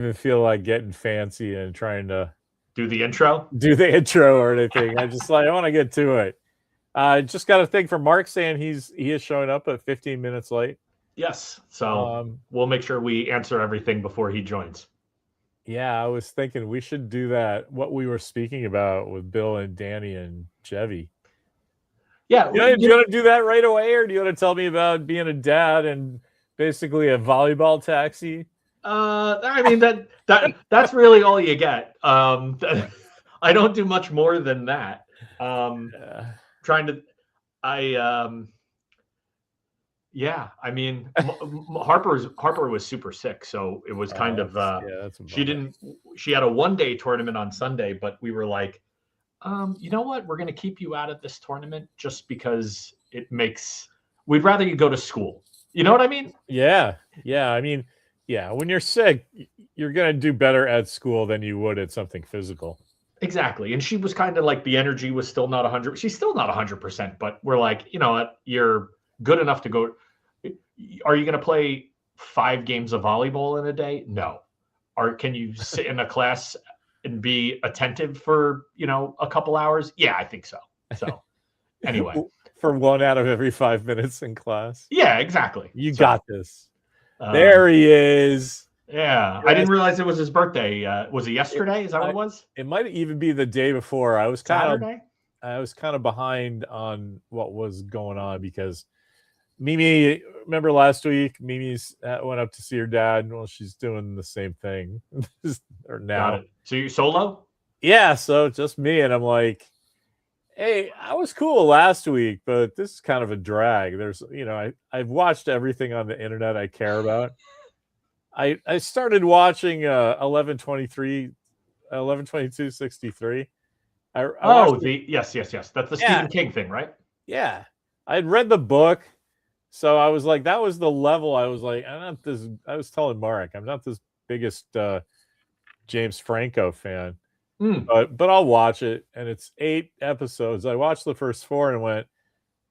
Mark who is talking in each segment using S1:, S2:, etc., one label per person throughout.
S1: even feel like getting fancy and trying to
S2: Do the intro.
S1: do the intro or anything. I just like I want to get to it. Just got a thing from Mark saying he is showing up at 15 minutes late.
S2: Yes. So
S1: Um,
S2: we'll make sure we answer everything before he joins.
S1: yeah, I was thinking we should do that. What we were speaking about with Bill and Danny and Chevy.
S2: Yeah.
S1: Do you want to do that right away, or do you want to tell me about being a dad and basically a volleyball taxi?
S2: I mean that's really all you get. I don't do much more than that. Trying to, I yeah. I mean, Harper was super sick, so it was kind of
S1: that's
S2: she didn't. She had a 1-day tournament on Sunday, but we were like, you know what? We're going to keep you out of this tournament just because it makes. We'd rather you go to school. You know what I mean?
S1: Yeah. I mean, yeah. When you're sick, you're gonna do better at school than you would at something physical.
S2: Exactly. And she was kind of like the energy was still not 100. She's still not 100%, but we're like, you know what? You're good enough to go. Are you going to play 5 games of volleyball in a day? No. Or can you sit in a class and be attentive for, a couple hours? Yeah, I think so. So anyway.
S1: For 1 out of every 5 minutes in class.
S2: Yeah, exactly.
S1: You got this. There he is.
S2: Yeah, I didn't realize it was his birthday. Was it yesterday? Is that what it was?
S1: It might even be the day before. I was
S2: Saturday.
S1: I was kind of behind on what was going on because Mimi. Remember last week? Mimi's went up to see her dad. Well, she's doing the same thing or now.
S2: Got it. So you solo?
S1: Yeah, so just me, and I'm like, hey, I was cool last week, but this is kind of a drag. There's, I've watched everything on the internet I care about. I started watching 11/22/63.
S2: Yes. That's the Stephen King thing, right?
S1: Yeah. I'd read the book, so I was like, that was the level. I was like, I was telling Mark, I'm not this biggest James Franco fan. But I'll watch it, and it's 8 episodes. I watched the first 4 and went,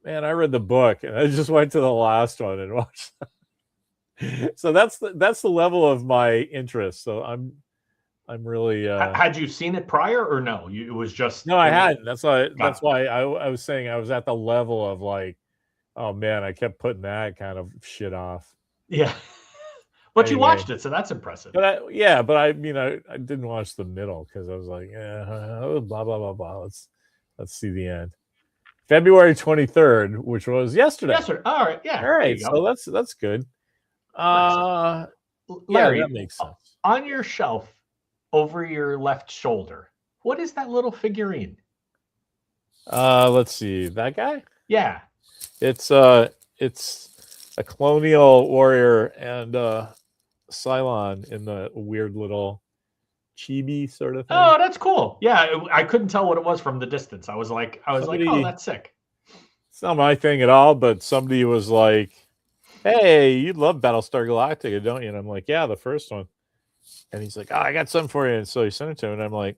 S1: man, I read the book, and I just went to the last one and watched them. So that's the level of my interest. So I'm really.
S2: Had you seen it prior or no? It was just
S1: no, I hadn't. That's why I was saying I was at the level of like, oh man, I kept putting that kind of shit off.
S2: Yeah, but anyway, you watched it, so that's impressive.
S1: But I didn't watch the middle because I was like, blah blah blah blah. Let's see the end. February 23rd, which was yesterday.
S2: All right, yeah.
S1: All right, so that's good.
S2: Larry,
S1: that makes sense.
S2: On your shelf over your left shoulder, what is that little figurine?
S1: Let's see. That guy?
S2: Yeah.
S1: It's a colonial warrior and Cylon in the weird little chibi sort of thing.
S2: Oh, that's cool. Yeah, I couldn't tell what it was from the distance. I was like, oh, that's sick.
S1: It's not my thing at all, but somebody was like, hey, you love Battlestar Galactica, don't you? And I'm like, yeah, the first one. And he's like, oh, I got something for you. And so he sent it to me, and I'm like,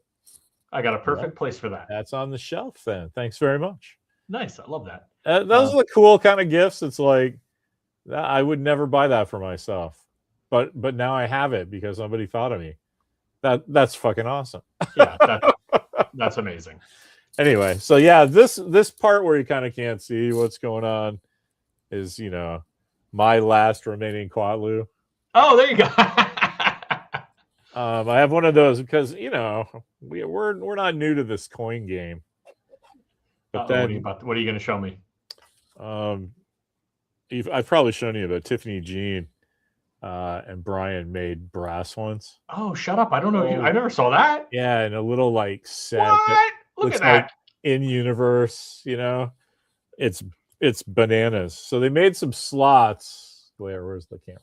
S2: I got a perfect place for that.
S1: That's on the shelf then. Thanks very much.
S2: Nice. I love that.
S1: Those are the cool kind of gifts. It's like, I would never buy that for myself. But now I have it because somebody thought of me. That's fucking awesome.
S2: Yeah, that's amazing.
S1: Anyway, so yeah, this part where you kind of can't see what's going on is, my last remaining Quatlu.
S2: Oh, there you go.
S1: I have one of those because we're not new to this coin game. But then,
S2: what are you going to show me?
S1: I've probably shown you, but Tiffany Jean and Brian made brass ones.
S2: Oh, shut up! I don't know. I never saw that.
S1: Yeah, and a little like set.
S2: What? Look at that.
S1: Like in universe, it's bananas. So they made some slots. Where's the camera?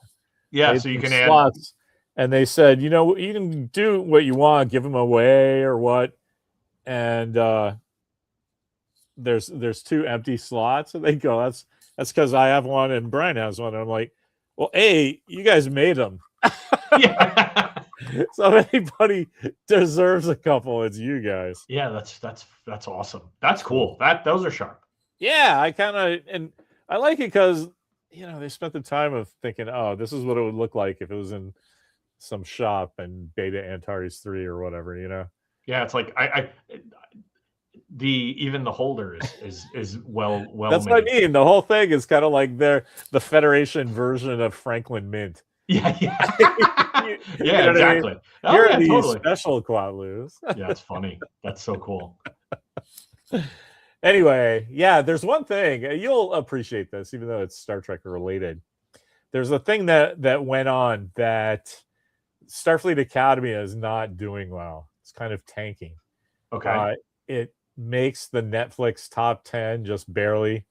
S2: Yeah, so you can add
S1: slots. And they said, you can do what you want, give them away or what. And there's 2 empty slots. And they go, that's because I have one and Brian has one. And I'm like, well, you guys made them.
S2: Yeah.
S1: So if anybody deserves a couple, it's you guys.
S2: Yeah, that's awesome. That's cool. Those are sharp.
S1: Yeah, I like it because they spent the time of thinking, oh, this is what it would look like if it was in some shop and Beta Antares 3 or whatever, you know.
S2: Yeah, it's like even the holder is well
S1: That's
S2: made.
S1: what I mean. The whole thing is kind of like the Federation version of Franklin Mint.
S2: Yeah,
S1: yeah,
S2: exactly.
S1: I mean? Here are these special Quatloos.
S2: Yeah, it's funny. That's so cool.
S1: Anyway, yeah, there's one thing you'll appreciate this, even though it's Star Trek related. There's a thing that went on that Starfleet Academy is not doing well. It's kind of tanking.
S2: Okay.
S1: It makes the Netflix top 10 just barely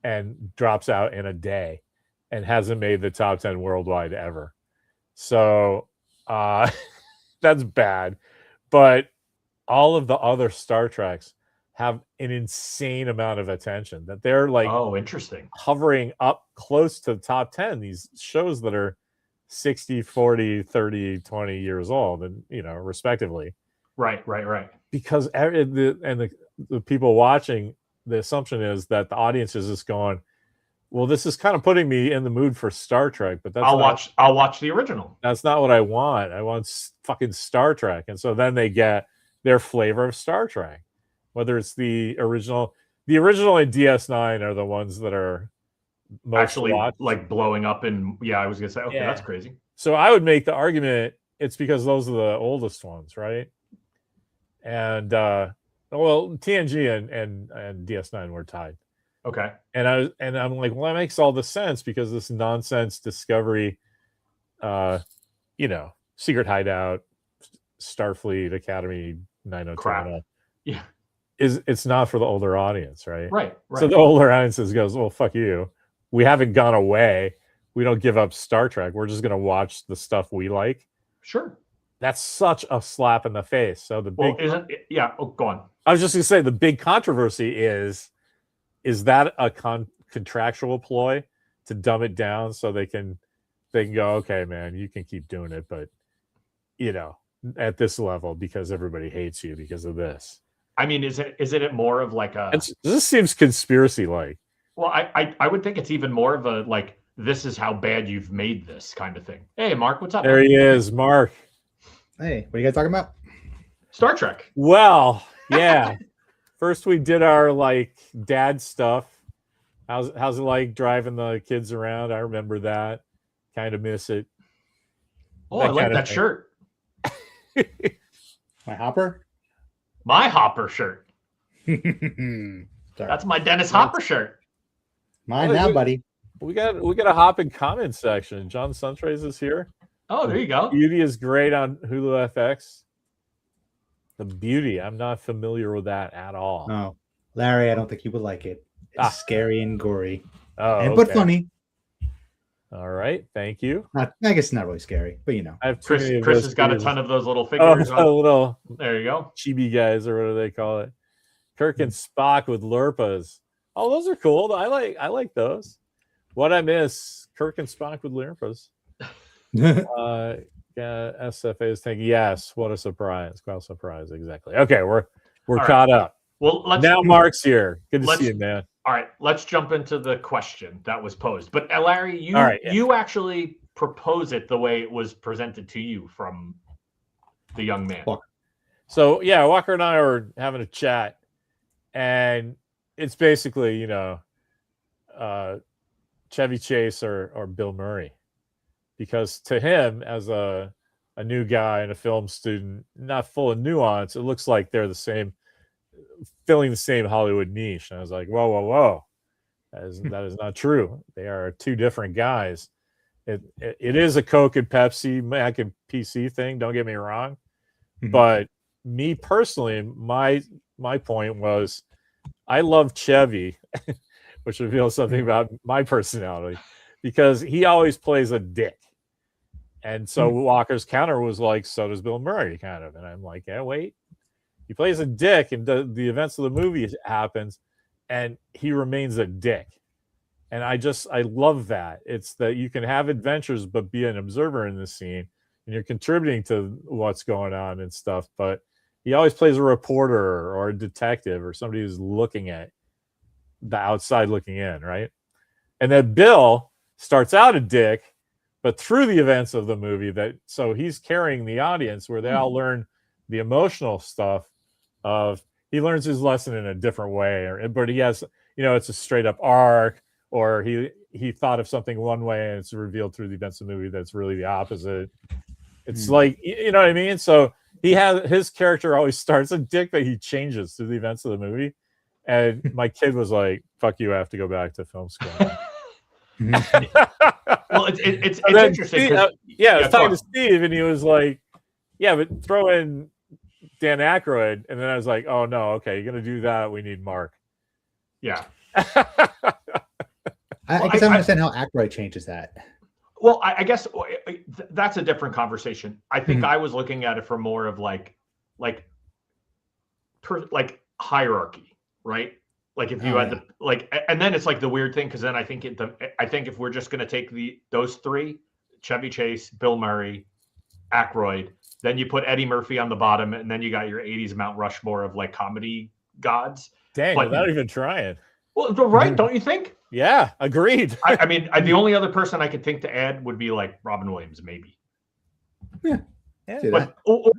S1: and drops out in a day and hasn't made the top 10 worldwide ever. So that's bad. But all of the other Star Treks have an insane amount of attention that they're like,
S2: oh, interesting,
S1: hovering up close to the top 10. These shows that are 60, 40, 30, 20 years old, and you know, respectively.
S2: Right.
S1: Because the people watching, the assumption is that the audience is just going, well, this is kind of putting me in the mood for Star Trek, but that's
S2: I'll watch the original.
S1: That's not what I want. I want fucking Star Trek. And so then they get their flavor of Star Trek. Whether it's the original and DS9 are the ones that are most
S2: actually
S1: watched.
S2: Like blowing up. And yeah, I was gonna say, okay, that's crazy.
S1: So I would make the argument it's because those are the oldest ones, right? And well, TNG and DS9 were tied.
S2: Okay.
S1: And I'm like, well, that makes all the sense because this nonsense Discovery, you know, Secret Hideout, Starfleet Academy 90210.
S2: Yeah.
S1: It's not for the older audience, right?
S2: Right.
S1: So the older audiences goes, well, fuck you. We haven't gone away. We don't give up Star Trek. We're just going to watch the stuff we like.
S2: Sure.
S1: That's such a slap in the face. So the big,
S2: go on.
S1: I was just going to say the big controversy is that a contractual ploy to dumb it down so they can go, okay, man, you can keep doing it, but you know, at this level because everybody hates you because of this.
S2: I mean, is it more of like a?
S1: This seems conspiracy like.
S2: Well, I would think it's even more of a like, this is how bad you've made this kind of thing. Hey, Mark, what's up?
S1: There he is, Mark.
S3: Hey, what are you guys talking about?
S2: Star Trek.
S1: Well, yeah. First we did our like dad stuff. How's it like driving the kids around? I remember that. Kind of miss it.
S2: Oh, I like that shirt.
S3: My Hopper?
S2: My Hopper shirt. That's my Dennis Hopper shirt.
S3: Mine now, buddy.
S1: We got a hop in comment section. John Suntrays is here.
S2: Oh, there you go.
S1: Beauty is great on Hulu FX. The Beauty. I'm not familiar with that at all.
S3: No. Larry, I don't think you would like it. It's scary and gory.
S1: Oh,
S3: but funny.
S1: All right. Thank you.
S3: I guess not really scary, but you know.
S2: I have Chris has got a ton of those little figures.
S1: Little
S2: there you go.
S1: Chibi guys, or what do they call it? Kirk and Spock with Lurpas. Oh, those are cool. I like those. What I miss, Kirk and Spock with Lurpas. SFA is thinking, yes, what a surprise. Quite a surprise, exactly. Okay, we're caught up.
S2: Well,
S1: now Mark's here. Good to see you, man.
S2: All right, let's jump into the question that was posed. But Larry, you actually propose it the way it was presented to you from the young man.
S1: So yeah, Walker and I were having a chat, and it's basically, you know, Chevy Chase or Bill Murray, because to him, as a new guy and a film student, not full of nuance, it looks like they're the same, filling the same Hollywood niche. And I was like, whoa. That is not true. They are two different guys. It is a Coke and Pepsi, Mac and PC thing. Don't get me wrong. Mm-hmm. But me personally, my point was, I love Chevy, which reveals something about my personality, because he always plays a dick. And so Walker's counter was like, so does Bill Murray, kind of. And I'm like, yeah, wait. He plays a dick, and the events of the movie happens, and he remains a dick. And I love that. It's that you can have adventures, but be an observer in the scene, and you're contributing to what's going on and stuff. But he always plays a reporter or a detective or somebody who's looking at the outside looking in, right? And then Bill starts out a dick, but through the events of the movie, so he's carrying the audience where they all learn the emotional stuff of, he learns his lesson in a different way, but he has, it's a straight up arc, or he thought of something one way and it's revealed through the events of the movie that's really the opposite. It's like, you know what I mean? So his character always starts a dick, but he changes through the events of the movie. And my kid was like, "Fuck you, I have to go back to film school."
S2: Well, it's interesting.
S1: I was talking to Steve, and he was like, "Yeah, but throw in Dan Aykroyd," and then I was like, "Oh no, okay, you're gonna do that. We need Mark."
S2: Yeah.
S3: I guess I don't understand how Aykroyd changes that.
S2: Well, I guess that's a different conversation. I think I was looking at it from more of like hierarchy, right? Like if you had and then it's like the weird thing, because then I think if we're just going to take those three, Chevy Chase, Bill Murray, Aykroyd, then you put Eddie Murphy on the bottom, and then you got your 80s Mount Rushmore of like comedy gods.
S1: Dang, without even trying.
S2: Well, right? Don't you think?
S1: Yeah, agreed.
S2: I mean, the only other person I could think to add would be like Robin Williams, maybe.
S3: Yeah.
S2: But, or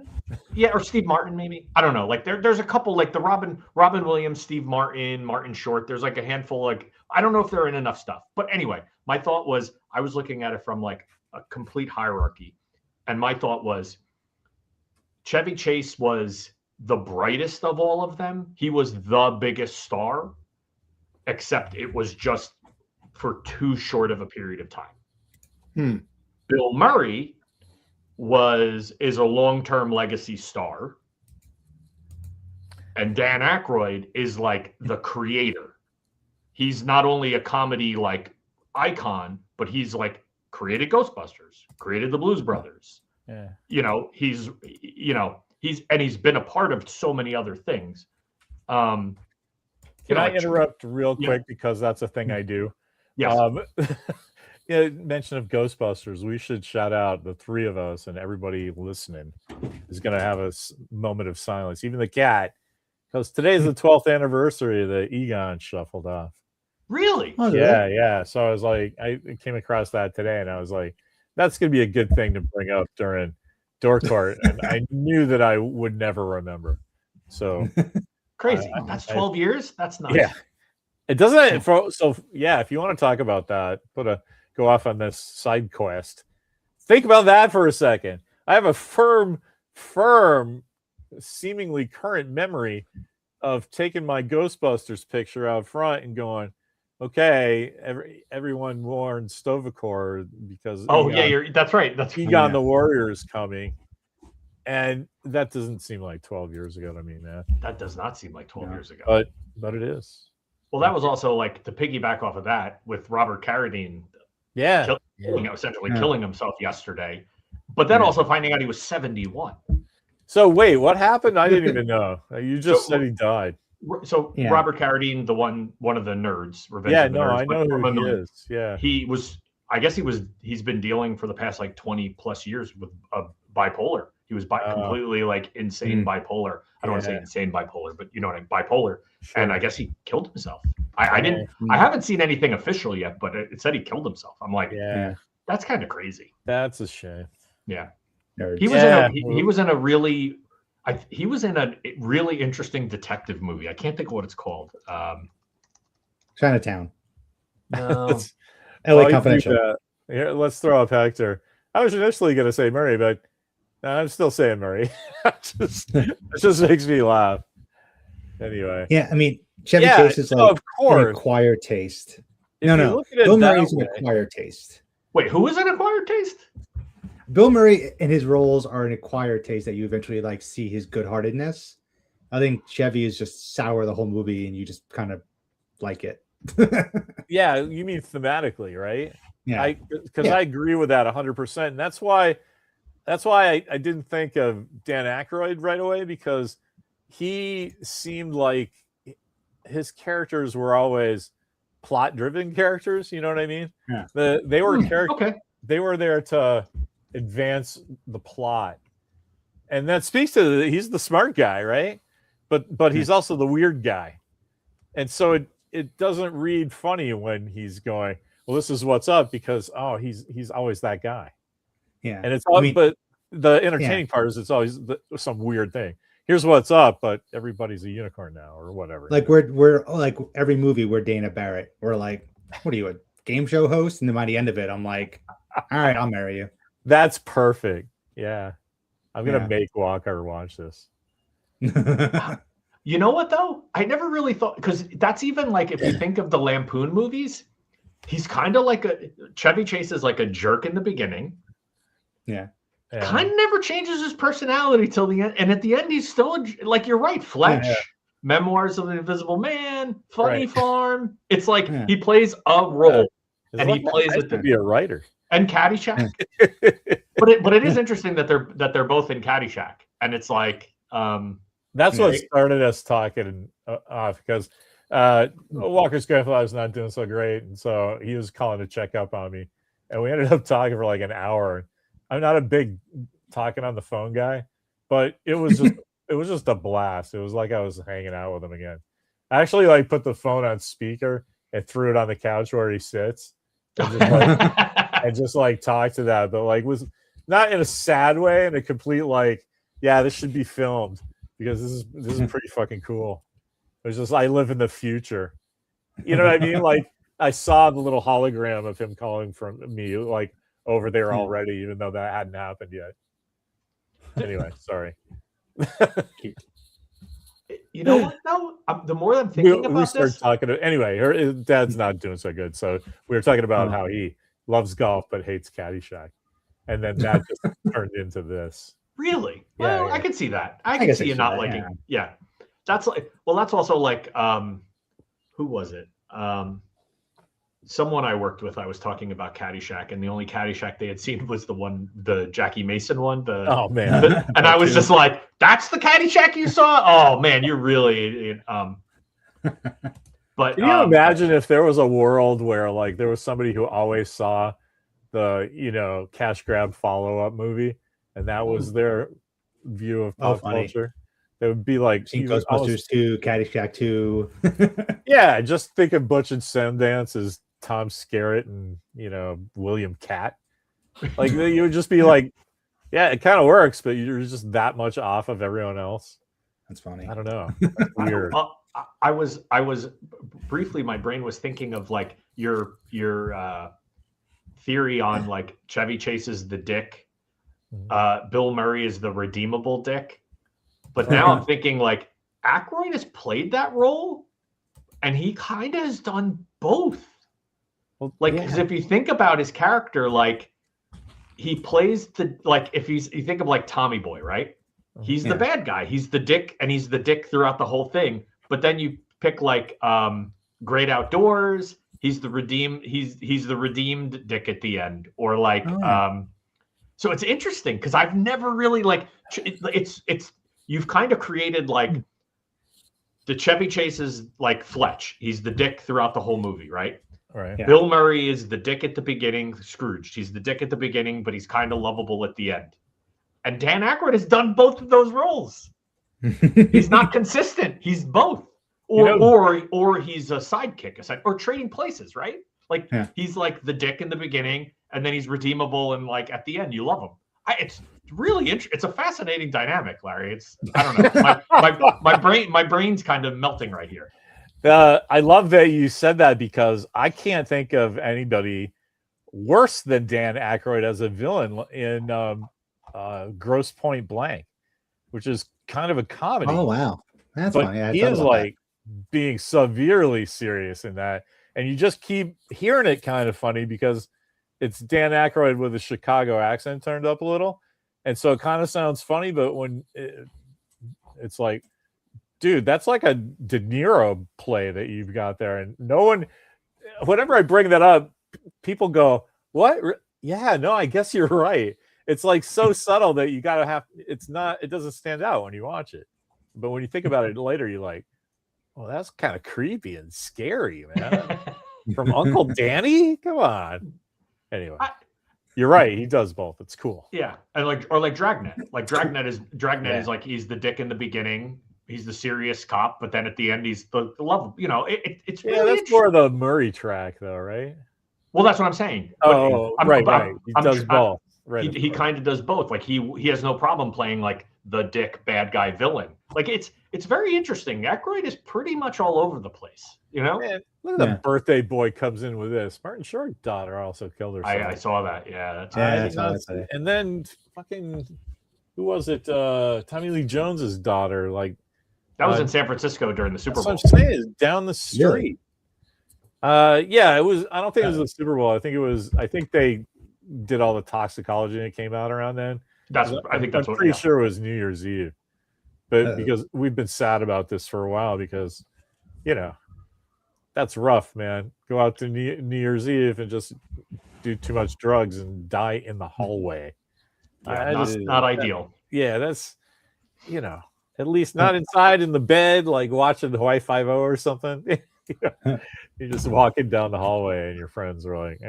S2: Steve Martin, maybe. I don't know. Like there's a couple, like the Robin Williams, Steve Martin, Martin Short. There's like a handful. Like I don't know if they're in enough stuff. But anyway, my thought was I was looking at it from like a complete hierarchy, and my thought was Chevy Chase was the brightest of all of them. He was the biggest star, except it was just for too short of a period of time. Bill Murray is a long-term legacy star, and Dan Aykroyd is like the creator. He's not only a comedy like icon, but he's like created Ghostbusters, created the Blues Brothers.
S1: Yeah.
S2: He's been a part of so many other things.
S1: Can I interrupt real quick, because that's a thing I do?
S2: Yes.
S1: Mention of Ghostbusters, we should shout out the three of us, and everybody listening is going to have a moment of silence, even the cat, because today's the 12th anniversary of the Egon shuffled off.
S2: Really?
S3: Oh,
S1: Yeah. So I was like, I came across that today, and I was like, that's going to be a good thing to bring up during Dork Court, and I knew that I would never remember. So
S2: crazy. That's 12 years. That's nice.
S1: Yeah, it doesn't. If you want to talk about that, go off on this side quest. Think about that for a second. I have a firm, seemingly current memory of taking my Ghostbusters picture out front and going, okay, everyone warned Stovacor because
S2: that's right. That's
S1: Egon the Warrior is coming. And that doesn't seem like 12 years ago to me, man.
S2: That does not seem like 12 years ago.
S1: But it is.
S2: Well, that was also like to piggyback off of that with Robert Carradine. Essentially killing himself yesterday. But then also finding out he was 71.
S1: So wait, what happened? I didn't even know. You just said he died.
S2: So Robert Carradine, one of the nerds,
S1: I know who he is. Yeah.
S2: He's been dealing for the past like 20 plus years with bipolar. He was completely like insane bipolar. I don't want to say insane bipolar, but you know what I mean, bipolar. Sure. And I guess he killed himself. I haven't seen anything official yet, but it said he killed himself. I'm like, that's kind of crazy.
S1: That's a shame.
S2: Yeah. He was in a really interesting detective movie. I can't think of what it's called.
S3: Chinatown.
S2: No.
S3: LA Confidential.
S1: Here, let's throw up Hector. I was initially going to say Murray, but I'm still saying Murray. It just makes me laugh. Anyway.
S3: Yeah, I mean, Chevy Chase is like an acquired taste. No. Bill Murray is an acquired taste.
S2: Wait, who is an acquired taste?
S3: Bill Murray and his roles are an acquired taste that you eventually like see his good-heartedness. I think Chevy is just sour the whole movie, and you just kind of like it.
S1: Yeah, you mean thematically, right?
S3: Yeah,
S1: because I agree with that 100%, and that's why I didn't think of Dan Aykroyd right away, because he seemed like his characters were always plot-driven characters. You know what I mean?
S3: Yeah.
S1: They were They were there to advance the plot, and that speaks to he's the smart guy, right? But he's also the weird guy, and so it doesn't read funny when he's going, well, this is what's up because he's always that guy.
S3: Yeah,
S1: and it's all, but the entertaining part is it's always some weird thing. Here's what's up, but everybody's a unicorn now or whatever.
S3: Like we're like every movie we're Dana Barrett. We're like, what are you, a game show host? And then by the end of it, I'm like, all right, I'll marry you.
S1: That's perfect. Yeah, I'm gonna make Walker watch this.
S2: You know what though? I never really thought, because that's even like if you think of the Lampoon movies, he's kind of like Chevy Chase is like a jerk in the beginning.
S3: Yeah.
S2: Kind of never changes his personality till the end, and at the end he's still like, you're right, Fletch. Yeah. Memoirs of the Invisible Man, Funny Farm. It's like he plays a role, and he plays it to
S1: be a writer.
S2: And Caddyshack. but it is interesting that they're both in Caddyshack, and it's like
S1: that's what started us talking off, because Walker's grandfather's not doing so great, and so he was calling to check up on me, and we ended up talking for like an hour. I'm not a big talking on the phone guy, but it was just a blast. It was like I was hanging out with him again. I actually like put the phone on speaker and threw it on the couch where he sits, and just like talk to that, but like was not in a sad way, in a complete like, yeah, this should be filmed because this is pretty fucking cool. It was just, I live in the future. You know what I mean? Like I saw the little hologram of him calling from me, like over there already, even though that hadn't happened yet. Anyway, sorry.
S2: You know what though? The more I'm thinking about this,
S1: anyway, her dad's not doing so good. So we were talking about how he loves golf but hates Caddyshack, and then that just turned into this.
S2: Really? Yeah, well, I can see that. I can see you not liking. Yeah, that's like. Well, that's also like. Who was it? Someone I worked with, I was talking about Caddyshack, and the only Caddyshack they had seen was the Jackie Mason one.
S1: Oh man!
S2: And I was just like, "That's the Caddyshack you saw? Oh man, you're really." But
S1: can you imagine if there was a world where like there was somebody who always saw the cash grab follow up movie, and that was their view of pop culture? It would be like
S3: Ghostbusters 2, Caddyshack 2.
S1: Yeah, just think of Butch and Sundance as Tom Skerritt and William Catt. Like you would just be like, yeah, it kind of works, but you're just that much off of everyone else.
S3: That's funny.
S1: I don't know. That's weird.
S2: I was briefly, my brain was thinking of like your theory on like Chevy Chase is the dick, Bill Murray is the redeemable dick. But now I'm thinking like Aykroyd has played that role, and he kind of has done both. Well, like, because if you think about his character, like he plays if you think of like Tommy Boy, right? He's the bad guy. He's the dick, and he's the dick throughout the whole thing. But then you pick like Great Outdoors. He's the redeemed dick at the end, or like so it's interesting because I've never really like it's you've kind of created like the Chevy Chase is like Fletch. He's the dick throughout the whole movie, right?
S1: Right.
S2: Yeah. Bill Murray is the dick at the beginning, Scrooge. He's the dick at the beginning, but he's kind of lovable at the end. And Dan Aykroyd has done both of those roles. He's not consistent. He's both. Or he's a sidekick, or trading places, right? Like he's like the dick in the beginning, and then he's redeemable, and like at the end, you love him. It's really interesting. It's a fascinating dynamic, Larry. I don't know. My brain's kind of melting right here.
S1: I love that you said that, because I can't think of anybody worse than Dan Aykroyd as a villain in Grosse Pointe Blank, which is kind of a comedy.
S3: Oh wow, that's funny.
S1: He is like being severely serious in that, and you just keep hearing it kind of funny because it's Dan Aykroyd with a Chicago accent turned up a little, and so it kind of sounds funny. But when it's like, dude, that's like a De Niro play that you've got there, and no one. Whenever I bring that up, people go, "What? Yeah, no, I guess you're right." It's like so subtle that you gotta have. It doesn't stand out when you watch it, but when you think about it later, you're like, "Well, that's kind of creepy and scary, man." From Uncle Danny, come on. Anyway, you're right. He does both. It's cool.
S2: Yeah, and like Dragnet. Like Dragnet is like he's the dick in the beginning. He's the serious cop, but then at the end, he's the love. It's really
S1: that's more of the Murray track, though, right?
S2: Well, that's what I'm saying.
S1: Oh, right. He does both. Right.
S2: He kind of does both. Like he has no problem playing like the dick bad guy villain. Like it's very interesting. Aykroyd is pretty much all over the place. You know,
S1: man, look at the birthday boy comes in with this. Martin Short's daughter also killed herself.
S2: I saw that. Yeah,
S3: that's
S1: and then fucking who was it? Tommy Lee Jones's daughter. Like
S2: that was in San Francisco during the Super Bowl.
S1: That's what I'm saying. Down the street. Really? Yeah, it was. I don't think it was the Super Bowl. I think they did all the toxicology and it came out around then. I'm pretty sure it was New Year's Eve, but because we've been sad about this for a while because, you know, that's rough, man. Go out to New Year's Eve and just do too much drugs and die in the hallway.
S2: Yeah, not ideal.
S1: That's, you know, at least not inside in the bed, like watching the Hawaii Five-0 or something. You're just walking down the hallway and your friends are like,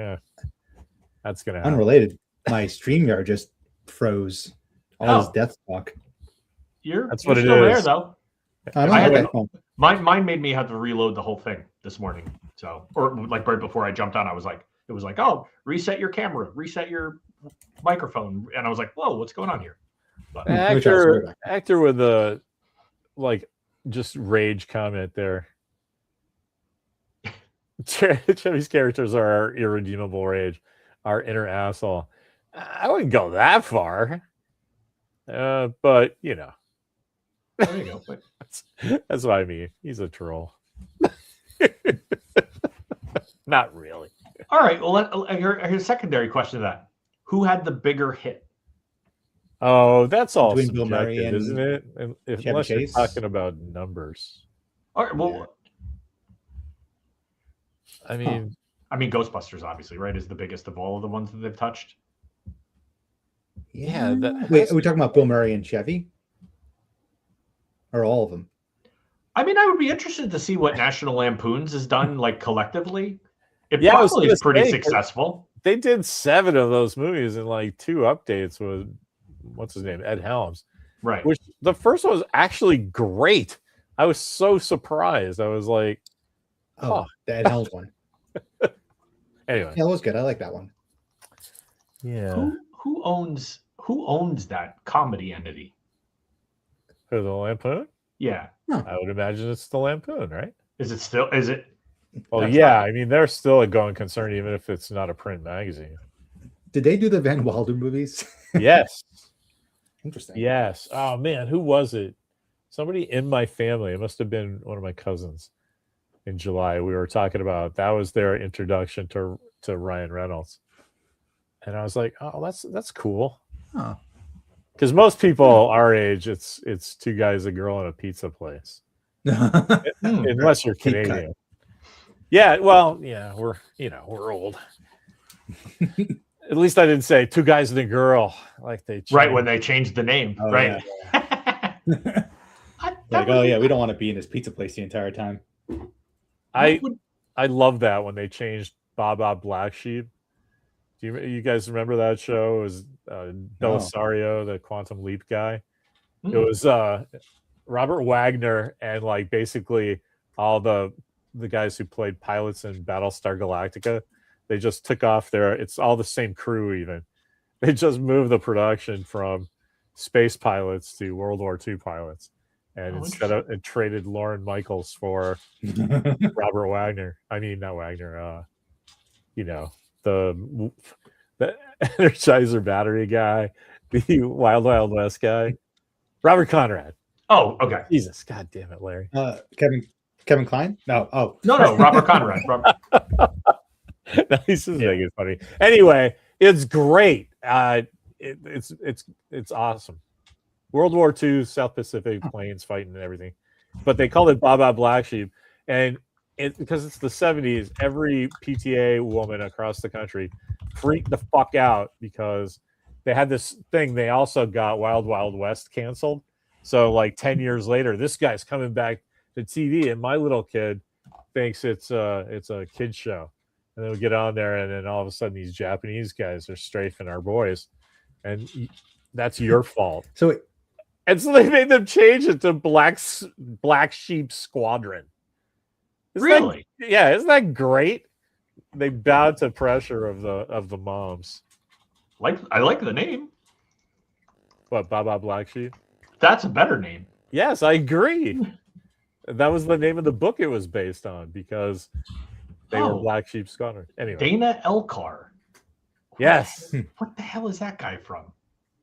S1: that's going to happen.
S3: Unrelated. My StreamYard just froze. All his death talk.
S1: That's what it
S2: still
S1: is.
S2: There, though. Mine made me have to reload the whole thing this morning. So, or like right before I jumped on, it was like, oh, reset your camera, reset your microphone. And I was like, whoa, what's going on here? But,
S1: actor with a like just rage comment there. Chevy's characters are our irredeemable rage, our inner asshole. I wouldn't go that far, but you know,
S2: there you go.
S1: That's what I mean. He's a troll. Not really.
S2: All right. Well, here's a secondary question to that: who had the bigger hit?
S1: Oh, that's all
S3: between Bill Murray and
S1: isn't it? Unless you're talking about numbers.
S2: All right. Well,
S1: I mean,
S2: Ghostbusters obviously, right, is the biggest of all of the ones that they've touched.
S1: Yeah.
S3: Wait, are we talking about Bill Murray and Chevy? Or all of them?
S2: I mean, I would be interested to see what National Lampoons has done, like collectively. It probably is pretty successful.
S1: They did 7 of those movies and like 2 updates with what's his name, Ed Helms.
S2: Right.
S1: Which the first one was actually great. I was so surprised. I was like,
S3: oh. The Ed Helms one.
S1: Anyway,
S3: yeah, it was good. I like that one.
S1: Yeah.
S2: Who owns that comedy entity?
S1: Who, the Lampoon?
S2: Yeah.
S1: I would imagine it's the Lampoon, right?
S2: Is it still? Is it?
S1: Well, yeah. I mean, they're still a going concern, even if it's not a print magazine.
S3: Did they do the Van Wilder movies?
S1: Yes.
S3: Interesting.
S1: Yes. Oh man, who was it? Somebody in my family. It must have been one of my cousins. In July, we were talking about that was their introduction to Ryan Reynolds, and I was like, "Oh, that's cool." Because most people our age, it's 2 guys, a girl, and a pizza place, unless you're Canadian. Yeah, well, yeah, we're old. At least I didn't say 2 guys and a girl like they changed.
S2: Right when they changed the name, right?
S3: Yeah. Like, oh yeah, we don't want to be in this pizza place the entire time.
S1: I love that when they changed Baba Black Sheep. Do you guys remember that show? It was Belisario, the Quantum Leap guy. It was Robert Wagner and like basically all the guys who played pilots in Battlestar Galactica. They just took off it's all the same crew even. They just moved the production from space pilots to World War II pilots. And instead of it traded Lorne Michaels for Robert Wagner. I mean, not Wagner. The Energizer battery guy, the Wild Wild West guy, Robert Conrad.
S2: Oh, okay.
S1: Jesus, God damn it, Larry.
S3: Kevin Kline? No. Oh,
S2: no, Robert Conrad.
S1: No, he's just making it funny. Anyway, it's great. It's awesome. World War II, South Pacific, planes fighting and everything. But they called it Baba Black Sheep. And because it's the 70s, every PTA woman across the country freaked the fuck out because they had this thing. They also got Wild Wild West canceled. So like 10 years later, this guy's coming back to TV, and my little kid thinks it's a kid's show. And then we get on there, and then all of a sudden these Japanese guys are strafing our boys. And that's your fault. And so they made them change it to Black Sheep Squadron. Isn't that great? they bowed to pressure of the moms.
S2: I like the name.
S1: What, Baba Black Sheep?
S2: That's a better name.
S1: Yes, I agree. That was the name of the book it was based on because they were Black Sheep Squadron. Anyway,
S2: Dana Elcar.
S1: Yes.
S2: What the hell is that guy from?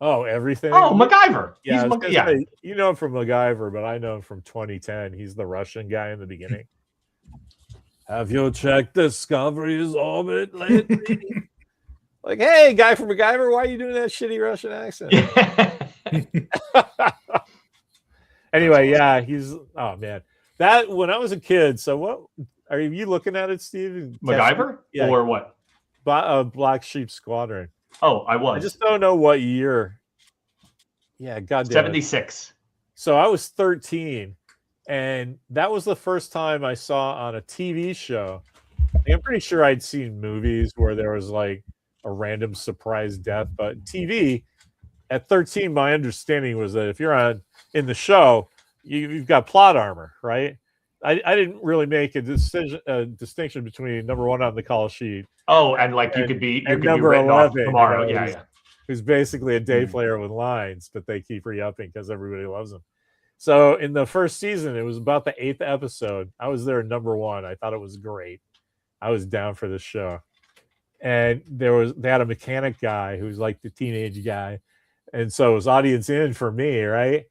S1: Oh, everything.
S2: Oh, MacGyver.
S1: Yeah, say, you know him from MacGyver, but I know him from 2010. He's the Russian guy in the beginning. Have you checked Discovery's orbit lately? Like, hey, guy from MacGyver, why are you doing that shitty Russian accent? Anyway, yeah, he's man. That when I was a kid. So what are you looking at it, Steve?
S2: MacGyver or what?
S1: Black Sheep Squadron.
S2: Oh, I was.
S1: I just don't know what year. Yeah, goddamn.
S2: 76.
S1: So I was 13, and that was the first time I saw on a TV show. I'm pretty sure I'd seen movies where there was like a random surprise death, but TV at 13, my understanding was that if you're in the show, you've got plot armor, right? I didn't really make a distinction between number one on the call sheet.
S2: Oh, and like you could be
S1: number
S2: written off
S1: 11
S2: tomorrow.
S1: You know,
S2: yeah.
S1: Who's basically a day player with lines, but they keep re-upping because everybody loves him. So in the first season, it was about the 8th episode. I was there number one. I thought it was great. I was down for the show. And they had a mechanic guy who's like the teenage guy. And so it was audience in for me, right?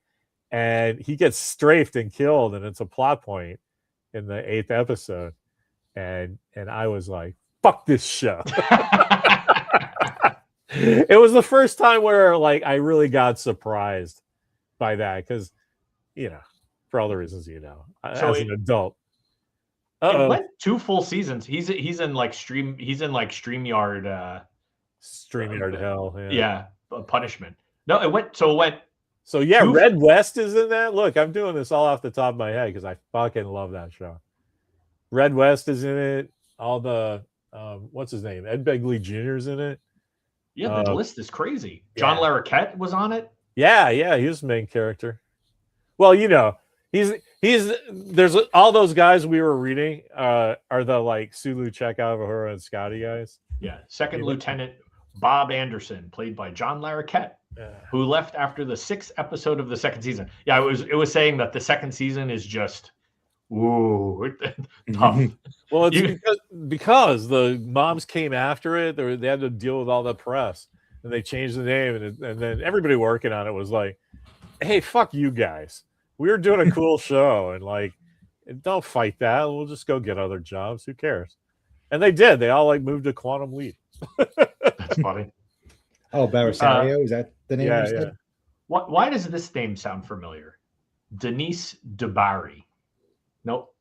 S1: And he gets strafed and killed, and it's a plot point in the 8th episode. And I was like, fuck this show. It was the first time where like I really got surprised by that because, you know, for all the reasons you know, so as an adult.
S2: It went 2 full seasons. He's in like StreamYard.
S1: StreamYard hell.
S2: Yeah, punishment. No, it went. So
S1: yeah, Red West is in that. Look, I'm doing this all off the top of my head because I fucking love that show. Red West is in it. All the what's his name? Ed Begley Jr. is in it.
S2: Yeah, the list is crazy. John Larroquette was on it.
S1: Yeah, he was the main character. Well, you know, he's there's all those guys we were reading are the like Sulu Chekhov, Uhura, and Scotty guys.
S2: Yeah, Second Lieutenant Bob Anderson, played by John Larroquette, who left after the 6th episode of the 2nd season. Yeah, it was saying that the 2nd season is just tough.
S1: Well, it's because the moms came after it. They had to deal with all the press, and they changed the name, and then everybody working on it was like, "Hey, fuck you guys. We were doing a cool show, and like, don't fight that. We'll just go get other jobs. Who cares?" And they did. They all like moved to Quantum Leap.
S2: That's funny.
S3: Oh, Barisario, is that the name?
S1: Yeah.
S2: Why does this name sound familiar? Denise Dubari. Nope.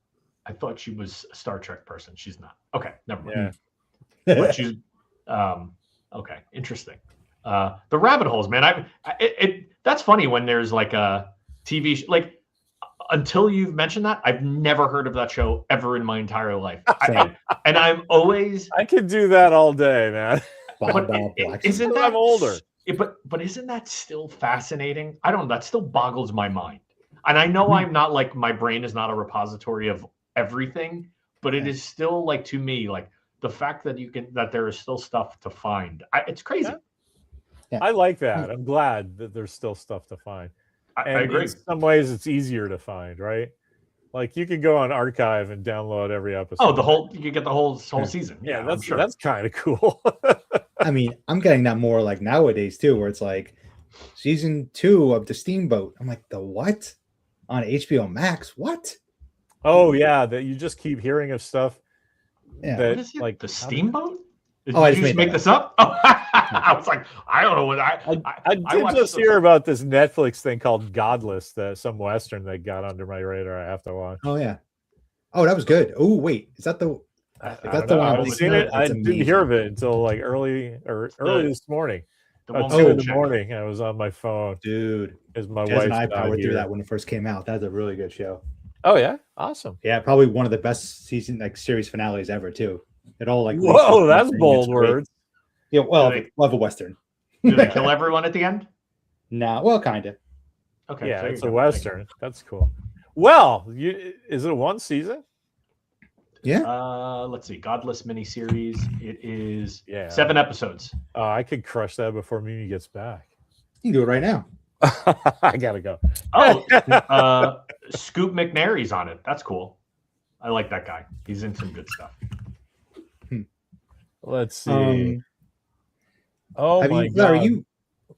S2: I thought she was a Star Trek person. She's not. Okay, never mind. Yeah. But she's okay, interesting. The rabbit holes, man. That's funny when there's like a TV like until you've mentioned that, I've never heard of that show ever in my entire life. And I'm always
S1: I could do that all day, man.
S2: Isn't that
S1: I'm older?
S2: But isn't that still fascinating? I don't know. That still boggles my mind. And I know I'm not like my brain is not a repository of everything, but it is still like to me like the fact that there is still stuff to find. It's crazy.
S1: Yeah. I like that. I'm glad that there's still stuff to find.
S2: I agree.
S1: In some ways, it's easier to find, right? Like you can go on archive and download every episode.
S2: Oh, you get the whole season.
S1: Yeah, that's kind of cool.
S3: I mean, I'm getting that more like nowadays too, where it's like season 2 of the Steamboat. I'm like, the what? On HBO Max? What?
S1: Oh yeah, that you just keep hearing of stuff.
S3: Yeah,
S2: what is it? Like the Steamboat? Did
S3: I
S2: you just make this up? Oh, I was like, I don't know what
S1: I did just hear about this Netflix thing called Godless, some Western that got under my radar. I have to watch.
S3: Oh yeah. Oh, that was good. Oh wait, is that the?
S1: That's the one. I've seen it. I didn't hear of it until like early this morning. 2 in the morning. I was on my phone,
S3: dude.
S1: Because my
S3: wife
S1: and
S3: I powered through that when it first came out. That's a really good show.
S1: Oh yeah, awesome.
S3: Yeah, probably one of the best series finales ever too. It all like
S1: whoa, that's bold words.
S3: Yeah, well, love a Western.
S2: Do they kill everyone at the end?
S3: No, well, kind of.
S2: Okay,
S1: yeah, it's a Western. That's cool. Well, is it one season?
S3: Yeah.
S2: Let's see. Godless miniseries. It is 7 episodes.
S1: I could crush that before Mimi gets back.
S3: You can do it right now.
S1: I gotta go.
S2: Scoop McNairy's on it. That's cool. I like that guy. He's in some good stuff.
S1: Let's see. My God.
S3: Larry,